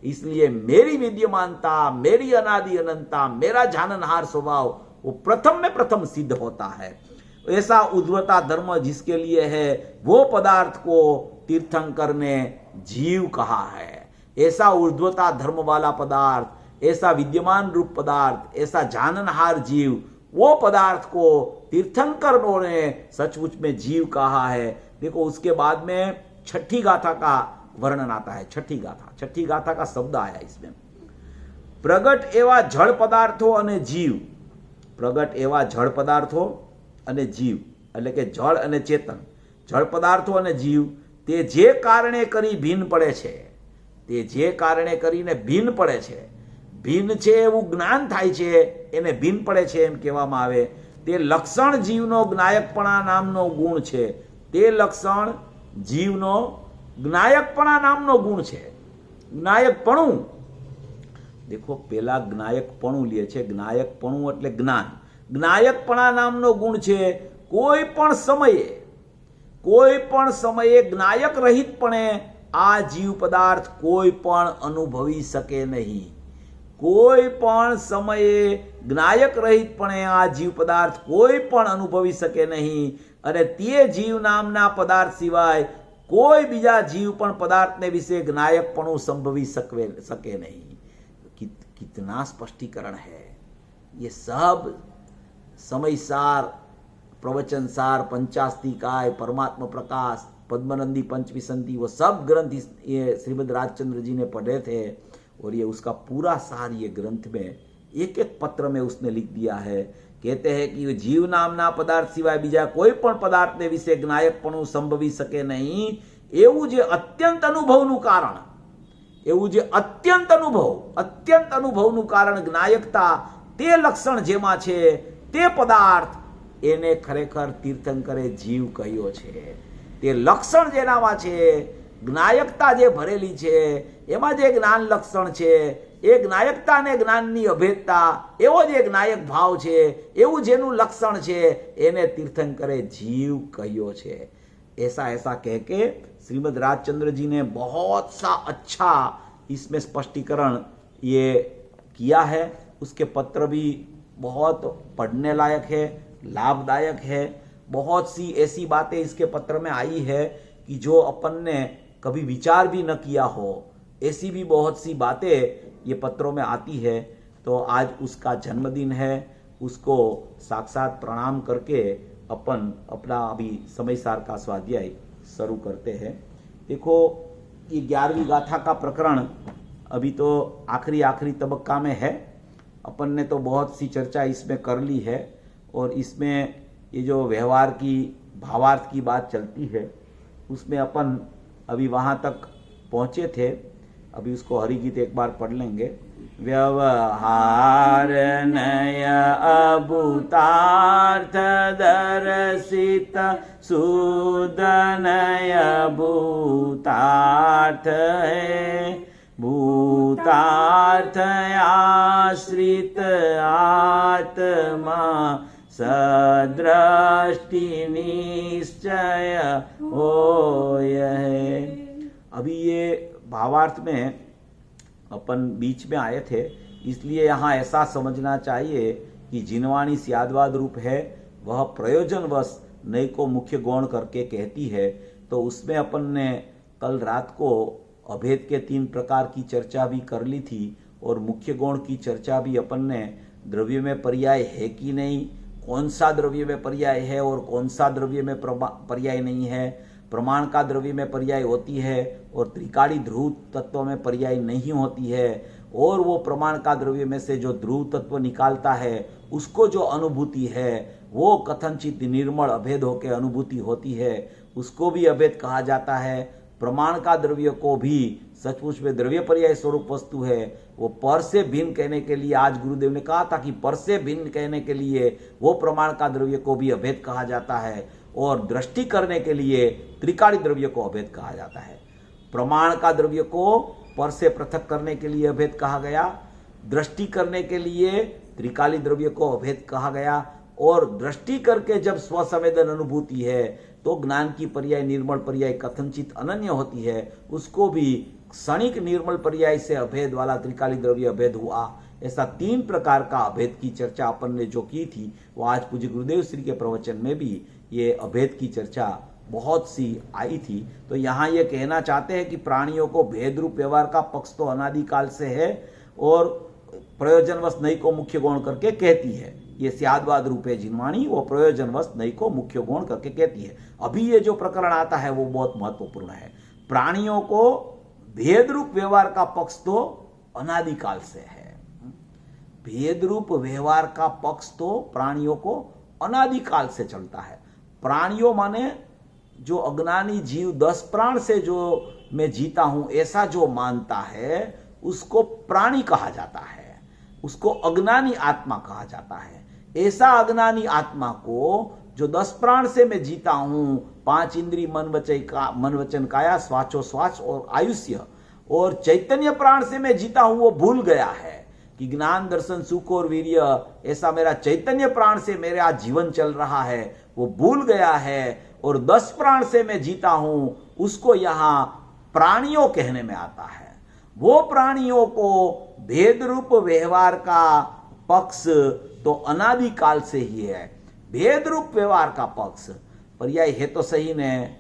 इसलिए मेरी विद्यमानता, मेरी अनादि अनंतता, मेरा जाननहार स्वभाव वो प्रथम में प्रथम सिद्ध होता है। ऐसा उद्वता धर्म जिसके लिए है वो पदार्थ को तीर्थंकर ने जीव कहा है। ऐसा ऊर्ध्वता धर्म वाला पदार्थ, ऐसा विद्यमान रूप पदार्थ, ऐसा जाननहार जीव, वो पदार्थ को तीर्थंकरों ने सचमुच में जीव कहा है। देखो उसके बाद में छठी गाथा का वर्णन आता है। छठी गाथा का शब्द आया इसमें। प्रगट एवा जड़ पदार्थों अने जीव, प्रगट एवा जड़ पदार्थों अने जीव એટલે કે જળ અને ચેતન, જળ પદાર્થો અને જીવ, તે જે કારણે કરી ભિન્ન પડે છે, તે જે કારણે કરીને ભિન્ન પડે છે, ભિન્ન છે એવું જ્ઞાન થાય છે, એને ભિન્ન પડે છે એમ કહેવામાં આવે. તે લક્ષણ જીવનો જ્ઞાયકપણા નામનો ગુણ છે. તે લક્ષણ જીવનો જ્ઞાયકપણા નામનો ગુણ છે. જ્ઞાયકપણું, દેખો પેલા જ્ઞાયકપણું લે છે. જ્ઞાયકપણું એટલે જ્ઞાન. જ્ઞાયકપણા નામનો ગુણ છે. કોઈ પણ સમયે જ્ઞાયક રહિતપણે આ જીવ પદાર્થ કોઈ પણ અનુભવી શકે નહીં. કોઈ પણ સમયે જ્ઞાયક રહિતપણે આ જીવ પદાર્થ કોઈ પણ અનુભવી શકે નહીં. અને તે જીવ નામના પદાર્થ સિવાય કોઈ બીજા જીવ પણ પદાર્થને વિશે જ્ઞાયકપણું સંભવી શકે नहीं. कितना स्पष्टीकरण है. ये सब समयसार, प्रवचनसार, पंचास्तिकाय, परमात्मा प्रकाश, पद्मनंदी, पंचविसंती, वो सब ग्रंथ ये श्रीमद् राजचंद्र जी ने पढ़े थे और ये उसका पूरा सार ये ग्रंथ में एक एक पत्र में उसने लिख दिया है. कहते हैं कि जीव नामना पदार्थ सिवाय बीजा कोई पण पदार्थने विશે જ્ઞાયકપણું સંભવી શકે નહીં. એવું જે અત્યંત અનુભવનું કારણ, એવું જે અત્યંત અનુભવનું કારણ જ્ઞાયકતા, તે લક્ષણ જેમાં છે તે પદાર્થ એને ખરેખર તીર્થંકરે જીવ કહ્યો છે. તે લક્ષણ જેનામાં છે, જ્ઞાયકતા જે ભરેલી છે, એમાં જે જ્ઞાન લક્ષણ છે, એ જ્ઞાયકતા ને જ્ઞાનની અભેદતા, એવો જે જ્ઞાયક ભાવ છે, એવું જેનું લક્ષણ છે, એને તીर्थंकरे जीव कहियो છે. ऐसा कह के श्रीमद् राजचंद्र जी ने बहुत सा अच्छा इसमें स्पष्टीकरण ये किया है. उसके पत्र भी बहुत पढ़ने लायक है, लाभदायक है. बहुत सी ऐसी बातें इसके पत्र में आई है कि जो अपन ने कभी विचार भी न किया हो, ऐसी भी बहुत सी बातें ये पत्रों में आती है. तो आज उसका जन्मदिन है, उसको साक्षात प्रणाम करके अपन अपना अभी समयसार का स्वाध्याय शुरू करते हैं. देखो, ये 11वीं गाथा का प्रकरण अभी तो आखिरी तबक्का में है. अपन ने तो बहुत सी चर्चा इसमें कर ली है और इसमें ये जो व्यवहार की, भावार्थ की बात चलती है, उसमें अपन अभी वहाँ तक पहुँचे थे. अभी उसको हरिगीत एक बार पढ़ लेंगे. व्यवहार नय अभूतार्थ दर्शित सुदनय भूतार्थ है. भूतार्थ आश्रित आत्मा सदृष्टि निश्चय होय है. अभी ये भावार्थ में अपन बीच में आए थे, इसलिए यहाँ ऐसा समझना चाहिए कि जिनवाणी स्याद्वाद रूप है, वह प्रयोजनवश नई को मुख्य गौण करके कहती है. तो उसमें अपन ने कल रात को अभेद के 3 प्रकार की चर्चा भी कर ली थी और मुख्य गौण की चर्चा भी अपन ने द्रव्य में पर्याय है कि नहीं, कौन सा द्रव्य में पर्याय है और कौन सा द्रव्य में पर्याय नहीं है, प्रमाण का द्रव्य में पर्याय होती है और त्रिकाली ध्रुव तत्व में पर्याय नहीं होती है, और वो प्रमाण का द्रव्य में से जो ध्रुव तत्व निकालता है उसको जो अनुभूति है वो कथनचित निर्मल अभेद होकर अनुभूति होती है, उसको भी अभेद कहा जाता है. प्रमाण का द्रव्य को भी सचमुच में द्रव्य पर्याय स्वरूप वस्तु है, वो पर से भिन्न कहने के लिए आज गुरुदेव ने कहा था कि पर से भिन्न कहने के लिए वो प्रमाण का द्रव्य को भी अभेद कहा जाता है और दृष्टि करने के लिए त्रिकाली द्रव्य को अभेद कहा जाता है. प्रमाण का द्रव्य को पर से पृथक करने के लिए अभेद कहा गया, दृष्टि करने के लिए त्रिकाली द्रव्य को अभेद कहा गया, और दृष्टि करके जब स्वसंवेदन अनुभूति है तो ज्ञान की पर्याय निर्मल पर्याय कथनचित अनन्य होती है, उसको भी क्षणिक निर्मल पर्याय से अभेद वाला त्रिकाली द्रव्य अभेद हुआ. ऐसा 3 प्रकार का अभेद की चर्चा अपन ने जो की थी, वो आज पूज्य गुरुदेव श्री के प्रवचन में भी ये अभेद की चर्चा बहुत सी आई थी. तो यहाँ ये कहना चाहते हैं कि प्राणियों को भेद रूप व्यवहार का पक्ष तो अनादिकाल से है और प्रयोजनवश नई को मुख्य गौण करके कहती है. ये स्याद्वाद रूप है जिनवाणी, वो प्रयोजनवश नई को मुख्य गौण करके कहती है. अभी ये जो प्रकरण आता है वो बहुत महत्वपूर्ण है. प्राणियों को भेद रूप व्यवहार का पक्ष तो अनादिकाल से है. भेद रूप व्यवहार का पक्ष तो प्राणियों को अनादिकाल से चलता है. प्राणियों माने जो अज्ञानी जीव 10 प्राण से जो मैं जीता हूं ऐसा जो मानता है उसको प्राणी कहा जाता है, उसको अज्ञानी आत्मा कहा जाता है। ऐसा अज्ञानी आत्मा को जो 10 प्राण से मैं जीता हूं, 5 इंद्री मन वचन काया, श्वासोश्वास और आयुष्य और चैतन्य प्राण से मैं जीता हूं, वो भूल गया है कि ज्ञान दर्शन सुख और वीर्य ऐसा मेरा चैतन्य प्राण से मेरा जीवन चल रहा है, वो भूल गया है। और 10 प्राण से मैं जीता हूं, उसको यहां प्राणियों कहने में आता है। वो प्राणियों को भेद रूप व्यवहार का पक्ष तो अनादि काल से ही है। भेद रूप व्यवहार का पक्ष पर्याय है तो सही ने,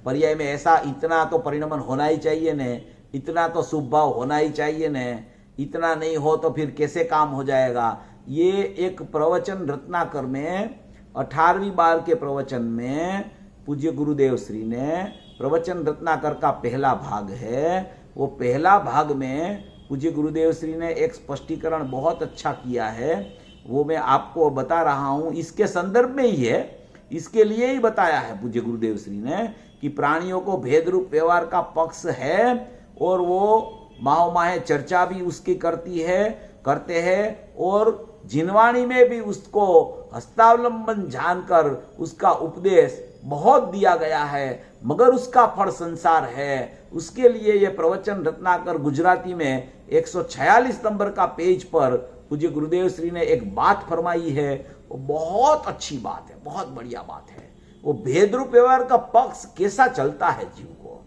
पर्याय में ऐसा इतना तो परिणमन होना ही चाहिए ने, इतना तो शुभ भाव होना ही चाहिए ने, इतना नहीं हो तो फिर कैसे काम हो जाएगा। ये एक प्रवचन रत्नाकर में 18वीं बार के प्रवचन में पूज्य गुरुदेव श्री ने, प्रवचन रत्नाकर का पहला भाग है, वो पहला भाग में पूज्य गुरुदेव श्री ने एक स्पष्टीकरण बहुत अच्छा किया है, वो मैं आपको बता रहा हूं। इसके संदर्भ में ही है, इसके लिए ही बताया है पूज्य गुरुदेव श्री ने कि प्राणियों को भेद रूप व्यवहार का पक्ष है और वो माह चर्चा भी उसकी करते हैं और जिनवाणी में भी उसको हस्तावलंबन जानकर उसका उपदेश बहुत दिया गया है, मगर उसका फल संसार है। उसके लिए ये प्रवचन रत्नाकर गुजराती में 146 नंबर का पेज पर पूज्य गुरुदेव श्री ने एक बात फरमाई है, वो बहुत अच्छी बात है, बहुत बढ़िया बात है। वो भेद रूप व्यवहार का पक्ष कैसा चलता है, जीव को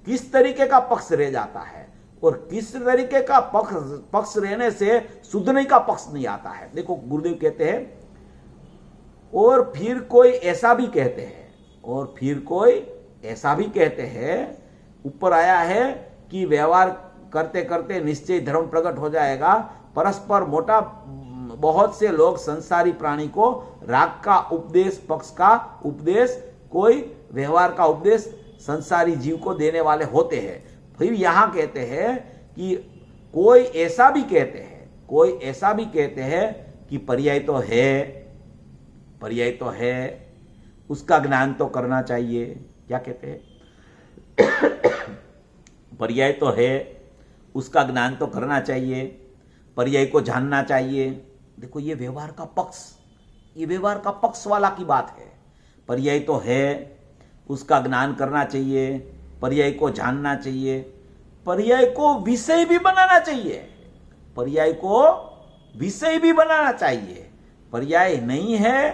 किस तरीके का पक्ष रह जाता है और किस तरीके का पक्ष रहने से सुधने का पक्ष नहीं आता है। देखो गुरुदेव कहते हैं, और फिर कोई ऐसा भी कहते हैं, और फिर कोई ऐसा भी कहते हैं, ऊपर आया है कि व्यवहार करते करते निश्चय धर्म प्रकट हो जाएगा। परस्पर मोटा बहुत से लोग संसारी प्राणी को राग का उपदेश, पक्ष का उपदेश, कोई व्यवहार का उपदेश संसारी जीव को देने वाले होते हैं। फिर यहां कहते हैं कि कोई ऐसा भी कहते हैं कि पर्याय तो है, उसका ज्ञान तो करना चाहिए। क्या कहते हैं? पर्याय तो है, उसका ज्ञान तो करना चाहिए, पर्याय को जानना चाहिए। देखो ये व्यवहार का पक्ष वाला की बात है। पर्याय तो है, उसका ज्ञान करना चाहिए, पर्याय को जानना चाहिए, पर्याय को विषय भी बनाना चाहिए, पर्याय नहीं है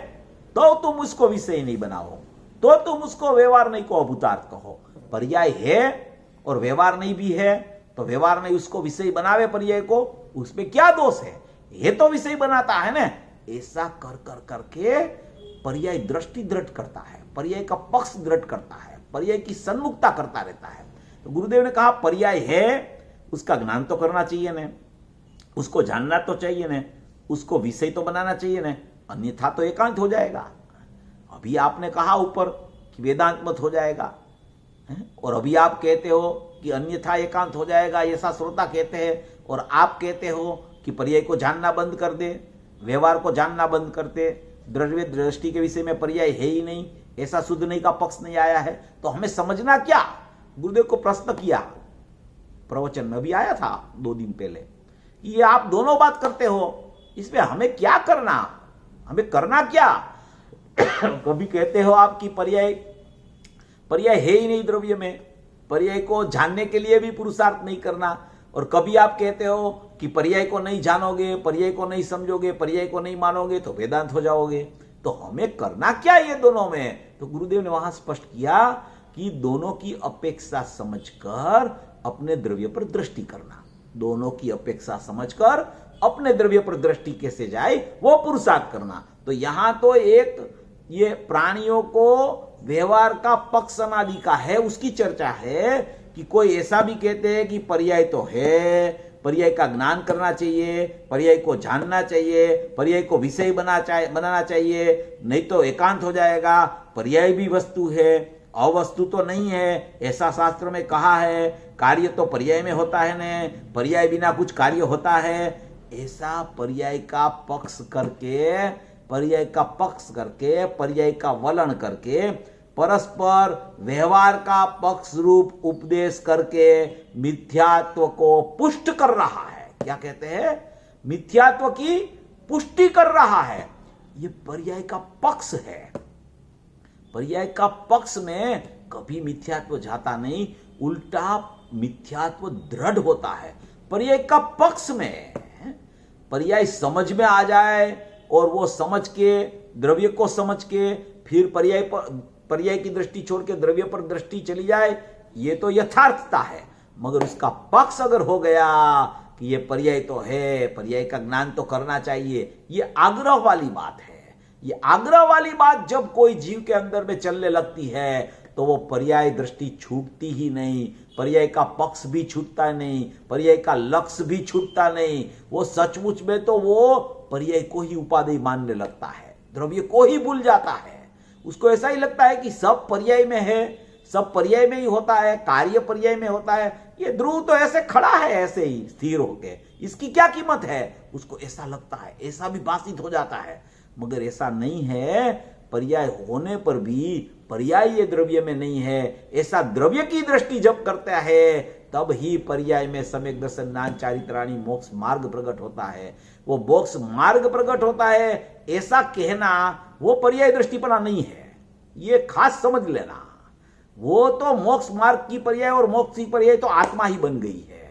तो तुम उसको विषय नहीं बनाओ, तो तुम उसको व्यवहार नहीं को अभूतार्थ कहो। पर्याय है और व्यवहार नहीं भी है तो व्यवहार नहीं उसको विषय बनावे पर्याय को, उसमें क्या दोष है? ये तो विषय बनाता है ना। ऐसा कर करके पर्याय दृष्टि दृढ़ करता है, पर्याय का पक्ष दृढ़ करता है, पर्याय की सन्मुखता करता रहता है। तो गुरुदेव ने कहा पर्याय है, उसका ज्ञान तो करना चाहिए ने, उसको जानना तो चाहिए ने, उसको विषय तो बनाना चाहिए ने, अन्यथा तो एकांत हो जाएगा। अभी आपने कहा ऊपर कि वेदांत मत हो जाएगा, और अभी आप कहते हो कि अन्यथा एकांत हो जाएगा, ऐसा श्रोता कहते हैं, और आप कहते हो कि पर्याय को जानना बंद कर दे, व्यवहार को जानना बंद कर दे, द्रव्य दृष्टि के विषय में पर्याय है ही नहीं, ऐसा शुद्ध नहीं का पक्ष नहीं आया है, तो हमें समझना क्या? गुरुदेव को प्रश्न किया, प्रवचन में भी आया था 2 दिन पहले, ये आप दोनों बात करते हो, इसमें हमें क्या करना, हमें करना क्या? कभी कहते हो आप कि पर्याय है ही नहीं द्रव्य में, पर्याय को जानने के लिए भी पुरुषार्थ नहीं करना, और कभी आप कहते हो कि पर्याय को नहीं जानोगे, पर्याय को नहीं समझोगे, पर्याय को नहीं मानोगे तो वेदांत हो जाओगे। तो हमें करना क्या ये दोनों में? तो गुरुदेव ने वहां स्पष्ट किया कि दोनों की अपेक्षा समझकर अपने द्रव्य पर दृष्टि करना, दोनों की अपेक्षा समझकर अपने द्रव्य पर दृष्टि कैसे जाए वो पुरुषार्थ करना। तो यहां तो एक ये प्राणियों को व्यवहार का पक्ष अनादि का है, उसकी चर्चा है कि कोई ऐसा भी कहते हैं कि पर्याय तो है, पर्याय का ज्ञान करना चाहिए, पर्याय को जानना चाहिए, पर्याय को विषय बनाना चाहिए, नहीं तो एकांत हो जाएगा, पर्याय भी वस्तु है, अवस्तु तो नहीं है, ऐसा शास्त्र में कहा है, कार्य तो पर्याय में होता है न, पर्याय बिना कुछ कार्य होता है। ऐसा पर्याय का पक्ष करके, पर्याय का वलन करके परस्पर व्यवहार का पक्ष रूप उपदेश करके मिथ्यात्व को पुष्ट कर रहा है। क्या कहते हैं? मिथ्यात्व की पुष्टि कर रहा है। ये पर्याय का पक्ष है। पर्याय का पक्ष में कभी मिथ्यात्व जाता नहीं, उल्टा मिथ्यात्व दृढ़ होता है। पर्याय का पक्ष में पर्याय समझ में आ जाए और वो समझ के, द्रव्य को समझ के फिर पर्याय की दृष्टि छोड़ के द्रव्य पर दृष्टि चली जाए, ये तो यथार्थता है। मगर उसका पक्ष अगर हो गया कि ये पर्याय तो है, पर्याय का ज्ञान तो करना चाहिए, ये आग्रह वाली बात है। ये आग्रह वाली बात जब कोई जीव के अंदर में चलने लगती है तो वो पर्याय दृष्टि छूटती ही नहीं, पर्याय का पक्ष भी छूटता नहीं, पर्याय का लक्ष्य भी छूटता नहीं। वो सचमुच में तो वो पर्याय को ही उपाधि मानने लगता है, द्रव्य को ही भूल जाता है। उसको ऐसा ही लगता है कि सब पर्याय में है, सब पर्याय में ही होता है, कार्य पर्याय में होता है। ये ध्रुव तो ऐसे खड़ा है, ऐसे ही स्थिर होके, इसकी क्या कीमत है? उसको ऐसा लगता है, ऐसा भी भाषित हो जाता है। मगर ऐसा नहीं है। पर्याय होने पर भी पर्याय ये द्रव्य में नहीं है, ऐसा द्रव्य की दृष्टि जब करता है तब ही पर्याय में सम्यक दर्शन ज्ञान चारित्राणी मोक्ष मार्ग प्रकट होता है। वो मोक्ष मार्ग प्रकट होता है, ऐसा कहना वो पर्याय दृष्टिपना नहीं है। ये खास समझ लेना। वो तो मोक्ष मार्ग की पर्याय और मोक्ष की पर्याय तो आत्मा ही बन गई है।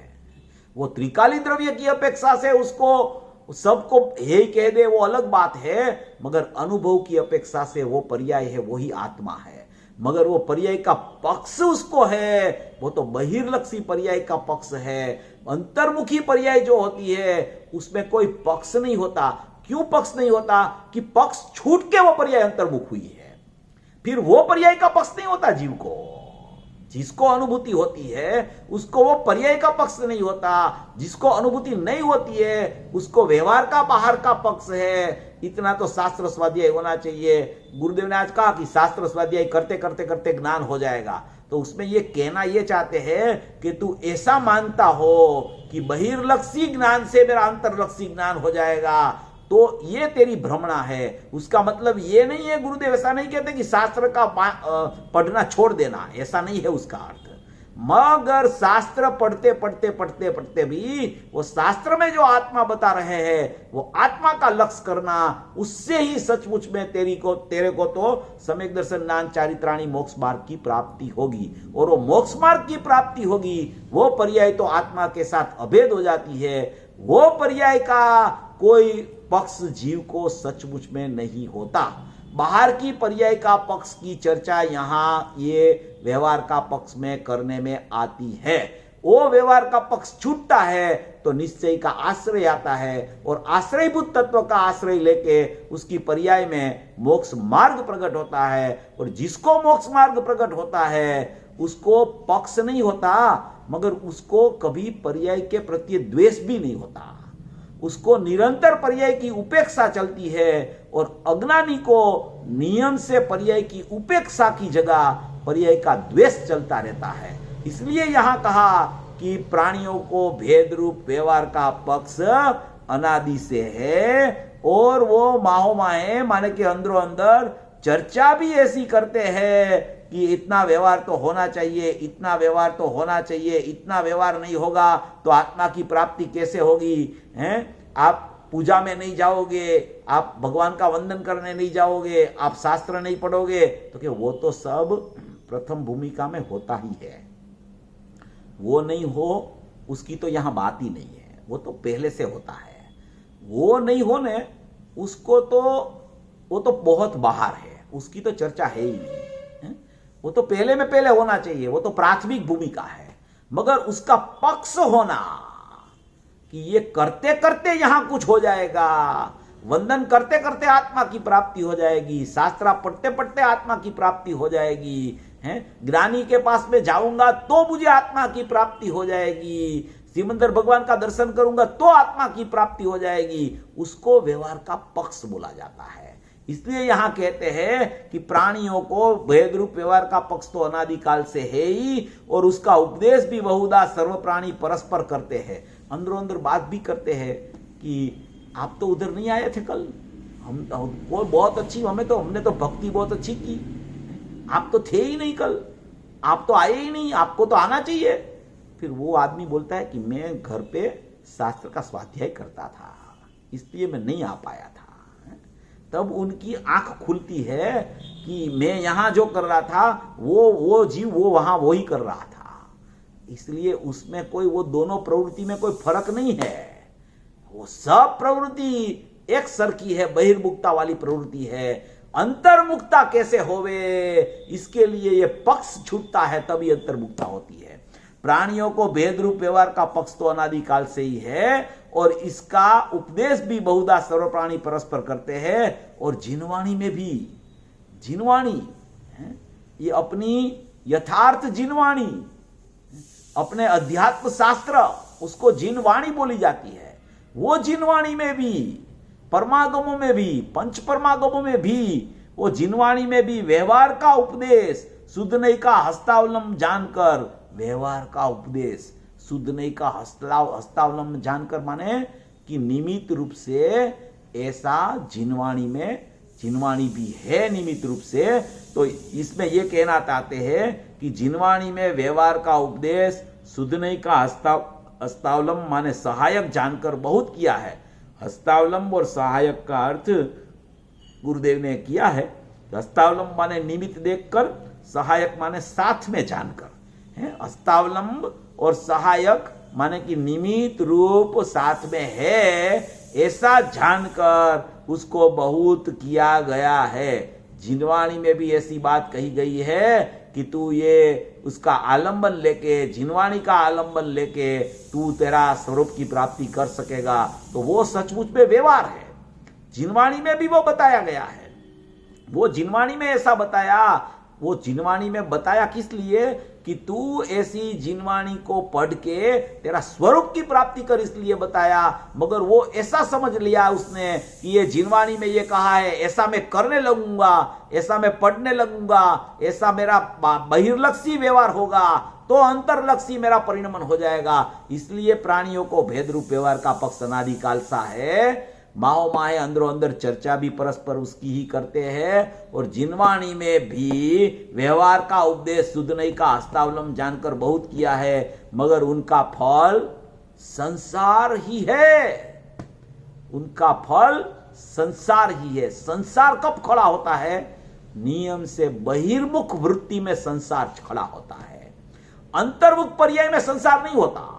वो त्रिकाली द्रव्य की अपेक्षा से उसको सबको हे कह दे वो अलग बात है, मगर अनुभव की अपेक्षा से वो पर्याय है, वही आत्मा है। मगर वो पर्याय का पक्ष उसको है, वो तो बहिर्लक्षी पर्याय का पक्ष है। अंतर्मुखी पर्याय जो होती है उसमें कोई पक्ष नहीं होता। क्यों पक्ष नहीं होता? कि पक्ष छूट के वो पर्याय अंतर्मुख हुई है। फिर वो पर्याय का पक्ष नहीं होता जीव को। जिसको अनुभूति होती है उसको वो पर्याय का पक्ष नहीं होता। जिसको अनुभूति नहीं होती है उसको व्यवहार का बाहर का पक्ष है। इतना तो शास्त्र स्वाध्याय होना चाहिए। गुरुदेव ने आज कहा कि शास्त्र स्वाध्याय करते करते करते ज्ञान हो जाएगा, तो उसमें ये कहना ये चाहते हैं कि तू ऐसा मानता हो कि बहिर्लक्षी ज्ञान से मेरा अंतर्लक्षी ज्ञान हो जाएगा, तो ये तेरी भ्रमणा है। उसका मतलब ये नहीं है, गुरुदेव ऐसा नहीं कहते कि शास्त्र का पढ़ना छोड़ देना, ऐसा नहीं है उसका अर्थ। मगर शास्त्र पढ़ते पढ़ते पढ़ते पढ़ते भी वो शास्त्र में जो आत्मा बता रहे हैं वो आत्मा का लक्ष्य करना, उससे ही सचमुच में तेरे को तो सम्यक दर्शन ज्ञान चारित्राणी मोक्ष मार्ग की प्राप्ति होगी। और वो मोक्ष मार्ग की प्राप्ति होगी, वो पर्याय तो आत्मा के साथ अभेद हो जाती है। वो पर्याय का कोई पक्ष जीव को सचमुच में नहीं होता। बाहर की पर्याय का पक्ष की चर्चा यहाँ ये व्यवहार का पक्ष में करने में आती है। वो व्यवहार का पक्ष छूटता है तो निश्चय का आश्रय आता है, और आश्रयभूत तत्व का आश्रय लेके उसकी पर्याय में मोक्ष मार्ग प्रकट होता है। और जिसको मोक्ष मार्ग प्रकट होता है उसको पक्ष नहीं होता, मगर उसको कभी पर्याय के प्रति द्वेष भी नहीं होता। उसको निरंतर पर्याय की उपेक्षा चलती है, और अज्ञानी को नियम से पर्याय की उपेक्षा की जगह पर्याय का द्वेष चलता रहता है। इसलिए यहां कहा कि प्राणियों को भेद रूप व्यवहार का पक्ष अनादि से है, और वो माहो माहे माने के अंदरों अंदर चर्चा भी ऐसी करते हैं कि इतना व्यवहार तो होना चाहिए, इतना व्यवहार तो होना चाहिए, इतना व्यवहार नहीं होगा तो आत्मा की प्राप्ति कैसे होगी? हैं? आप पूजा में नहीं जाओगे, आप भगवान का वंदन करने नहीं जाओगे, आप शास्त्र नहीं पढ़ोगे, तो क्या वो तो सब प्रथम भूमिका में होता ही है। वो नहीं हो उसकी तो यहां बात ही नहीं है, वो तो पहले से होता है। वो नहीं होने उसको तो वो तो बहुत बाहर है, उसकी तो चर्चा है ही नहीं। वो तो पहले में पहले होना चाहिए, वो तो प्राथमिक भूमिका है। मगर उसका पक्ष होना कि ये करते करते यहां कुछ हो जाएगा, वंदन करते करते आत्मा की प्राप्ति हो जाएगी, शास्त्र पढ़ते पढ़ते आत्मा की प्राप्ति हो जाएगी, हैं? ज्ञानी के पास में जाऊंगा तो मुझे आत्मा की प्राप्ति हो जाएगी, सिमंदर भगवान का दर्शन करूंगा तो आत्मा की प्राप्ति हो जाएगी, उसको व्यवहार का पक्ष बोला जाता है। इसलिए यहां कहते हैं कि प्राणियों को भेद रूप व्यवहार का पक्ष तो अनादिकाल से है ही, और उसका उपदेश भी बहुधा सर्व प्राणी परस्पर करते हैं। अंदरों अंदर बात भी करते हैं कि आप तो उधर नहीं आए थे कल, हम वो बहुत अच्छी, हमने तो भक्ति बहुत अच्छी की, आप तो थे ही नहीं कल, आप तो आए ही नहीं, आपको तो आना चाहिए। फिर वो आदमी बोलता है कि मैं घर पे शास्त्र का स्वाध्याय करता था, इसलिए मैं नहीं आ पाया था। तब उनकी आंख खुलती है कि मैं यहां जो कर रहा था वो जीव वो वहां वो ही कर रहा था। इसलिए उसमें कोई, वो दोनों प्रवृत्ति में कोई फर्क नहीं है, वो सब प्रवृत्ति एक सर की है, बहिर्मुखता वाली प्रवृत्ति है। अंतर्मुखता कैसे होवे, इसके लिए ये पक्ष छूटता है, तभी अंतर्मुखता होती है। प्राणियों को भेद रूप व्यवहार का पक्ष तो अनादिकाल से ही है, और इसका उपदेश भी बहुधा सर्व प्राणी परस्पर करते हैं। और जिनवाणी में भी, जिनवाणी ये अपनी यथार्थ जिनवाणी, अपने अध्यात्म शास्त्र, उसको जिनवाणी बोली जाती है। वो जिनवाणी में भी, परमागमों में भी, पंच परमागमों में भी, वो जिनवाणी में भी व्यवहार का उपदेश, शुद्ध नहीं का हस्तावलंब जानकर, व्यवहार का उपदेश शुद्ध नहीं का हस्तावलंब जानकर, माने कि निमित्त रूप से ऐसा जिनवाणी में, जिनवाणी भी है निमित्त रूप से। तो इसमें यह कहना चाहते हैं कि जिनवाणी में व्यवहार का उपदेश शुद्ध नहीं का हस्तावलंब माने सहायक जानकर बहुत किया है। हस्तावलंब और सहायक का अर्थ गुरुदेव ने किया है। हस्तावलंब माने निमित्त देखकर, सहायक माने साथ में जानकर। हस्तावलंब और सहायक माने कि निमित्त रूप साथ में है, ऐसा जानकर उसको बहुत किया गया है। जिनवाणी में भी ऐसी बात कही गई है कि तू ये उसका आलंबन लेके, जिनवाणी का आलंबन लेके तू तेरा स्वरूप की प्राप्ति कर सकेगा। तो वो सचमुच में व्यवहार है, जिनवाणी में भी वो बताया गया है। वो जिनवाणी में ऐसा बताया, वो जिनवाणी में बताया किस लिए कि तू ऐसी जिनवाणी को पढ़ के तेरा स्वरूप की प्राप्ति कर, इसलिए बताया। मगर वो ऐसा समझ लिया उसने कि ये जिनवाणी में ये कहा है, ऐसा मैं करने लगूंगा, ऐसा मैं पढ़ने लगूंगा, ऐसा मेरा बहिर्लक्षी व्यवहार होगा तो अंतर्लक्षी मेरा परिणमन हो जाएगा। इसलिए प्राणियों को भेद रूप व्यवहार का पक्ष अनादिकाल सा है। माओ माहे अंदरों अंदर चर्चा भी परस्पर उसकी ही करते हैं, और जिनवाणी में भी व्यवहार का उपदेश शुद्ध नहीं का हस्तावलंब जानकर बहुत किया है। मगर उनका फल संसार ही है, उनका फल संसार ही है। संसार कब खड़ा होता है? नियम से बहिर्मुख वृत्ति में संसार खड़ा होता है। अंतर्मुख पर्याय में संसार नहीं होता।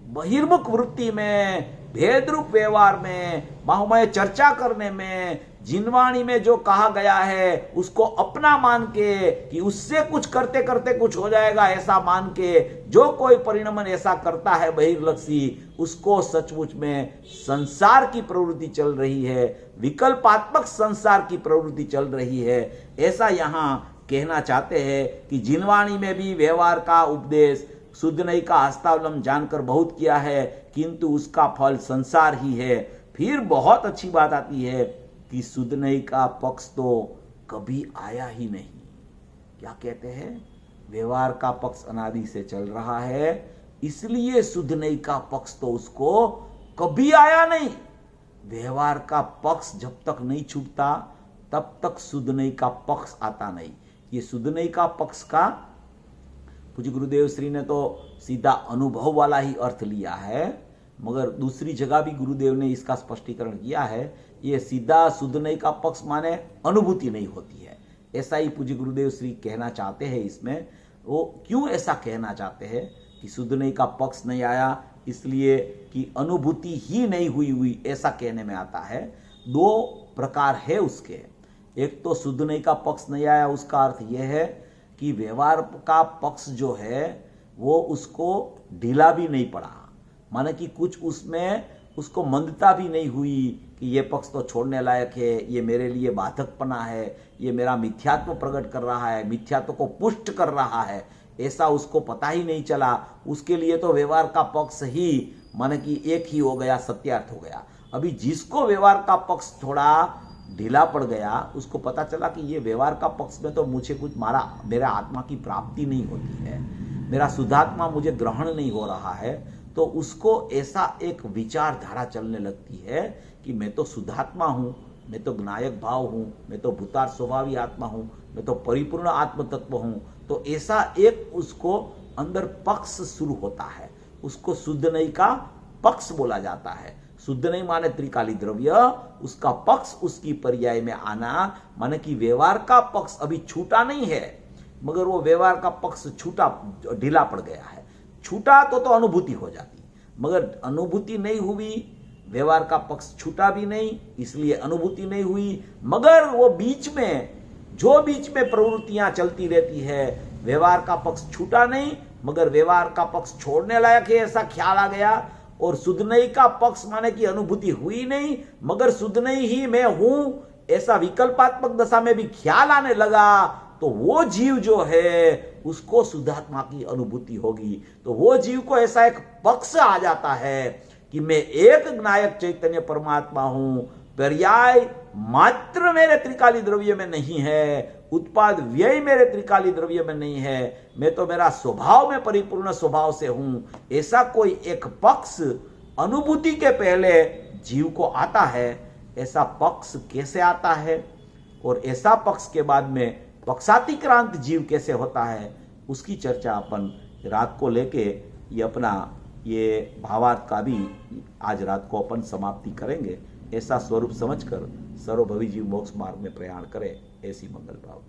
बहिर्मुख वृत्ति में, भेद रूप व्यवहार में, बाहुमय चर्चा करने में, जिनवाणी में जो कहा गया है उसको अपना मान के कि उससे कुछ करते करते कुछ हो जाएगा, ऐसा मान के जो कोई परिणमन ऐसा करता है बहिर्लक्षी, उसको सचमुच में संसार की प्रवृत्ति चल रही है, विकल्पात्मक संसार की प्रवृत्ति चल रही है। ऐसा यहां कहना चाहते हैं कि जिनवाणी में भी व्यवहार का उपदेश शुद्ध नहीं का हस्तावलंब जानकर बहुत किया है, किंतु उसका फल संसार ही है। फिर बहुत अच्छी बात आती है कि शुद्ध नहीं का पक्ष तो कभी आया ही नहीं। क्या कहते हैं? व्यवहार का पक्ष अनादि से चल रहा है, इसलिए शुद्ध नहीं का पक्ष तो उसको कभी आया नहीं। व्यवहार का पक्ष जब तक नहीं छूटता तब तक शुद्ध नहीं का पक्ष आता नहीं। ये शुद्ध नहीं का पक्ष का पूज्य गुरुदेव श्री ने तो सीधा अनुभव वाला ही अर्थ लिया है, मगर दूसरी जगह भी गुरुदेव ने इसका स्पष्टीकरण किया है। ये सीधा शुद्ध नहीं का पक्ष माने अनुभूति नहीं होती है, ऐसा ही पूज्य गुरुदेव श्री कहना चाहते हैं। इसमें वो क्यों ऐसा कहना चाहते हैं कि शुद्ध नहीं का पक्ष नहीं आया इसलिए कि अनुभूति ही नहीं हुई, ऐसा कहने में आता है। दो प्रकार है उसके। एक तो शुद्ध नहीं का पक्ष नहीं आया, उसका अर्थ यह है कि व्यवहार का पक्ष जो है वो उसको ढीला भी नहीं पड़ा, माने कि कुछ उसमें उसको मंदता भी नहीं हुई कि ये पक्ष तो छोड़ने लायक है, ये मेरे लिए बाधकपना है, ये मेरा मिथ्यात्व प्रकट कर रहा है, मिथ्यात्व को पुष्ट कर रहा है, ऐसा उसको पता ही नहीं चला। उसके लिए तो व्यवहार का पक्ष ही माने कि एक ही हो गया, सत्यार्थ हो गया। अभी जिसको व्यवहार का पक्ष थोड़ा ढीला पड़ गया, उसको पता चला कि ये व्यवहार का पक्ष में तो मुझे कुछ मेरा आत्मा की प्राप्ति नहीं होती है, मेरा शुद्धात्मा मुझे ग्रहण नहीं हो रहा है, तो उसको ऐसा एक विचारधारा चलने लगती है कि मैं तो शुद्धात्मा हूँ, मैं तो ज्ञायक भाव हूँ, मैं तो भूतार स्वभावी आत्मा हूँ, मैं तो परिपूर्ण आत्म तत्व हूं, तो ऐसा एक उसको अंदर पक्ष शुरू होता है, उसको शुद्ध नहीं का पक्ष बोला जाता है। शुद्ध नहीं माने त्रिकाली द्रव्य, उसका पक्ष उसकी पर्याय में आना माने कि व्यवहार का पक्ष अभी छूटा नहीं है, मगर वो व्यवहार का पक्ष छूटा, ढीला पड़ गया है। छूटा तो अनुभूति हो जाती, मगर अनुभूति नहीं हुई, व्यवहार का पक्ष छूटा भी नहीं, इसलिए अनुभूति नहीं हुई। मगर वो बीच में बीच में प्रवृत्तियां चलती रहती है, व्यवहार का पक्ष छूटा नहीं, मगर व्यवहार का पक्ष छोड़ने लायक है ऐसा ख्याल आ गया। और शुद्ध नहीं का पक्ष माने कि अनुभूति हुई नहीं, मगर शुद्ध नहीं ही मैं हूं ऐसा विकल्पात्मक दशा में भी ख्याल आने लगा, तो वो जीव जो है उसको शुद्धात्मा की अनुभूति होगी। तो वो जीव को ऐसा एक पक्ष आ जाता है कि मैं एक नायक चैतन्य परमात्मा हूं, पर्याय मात्र मेरे त्रिकाली द्रव्य में नहीं है, उत्पाद व्यय मेरे त्रिकाली द्रव्य में नहीं है, मैं तो मेरा स्वभाव में परिपूर्ण स्वभाव से हूं। ऐसा कोई एक पक्ष अनुभूति के पहले जीव को आता है। ऐसा पक्ष कैसे आता है और ऐसा पक्ष के बाद में पक्षातिक्रांत जीव कैसे होता है, उसकी चर्चा अपन रात को लेके ये भावार्थ का भी आज रात को अपन समाप्ति करेंगे। ऐसा स्वरूप समझकर सर्वभवी जीव मोक्ष मार्ग में प्रयाण करे, ऐसी मंगल भाव।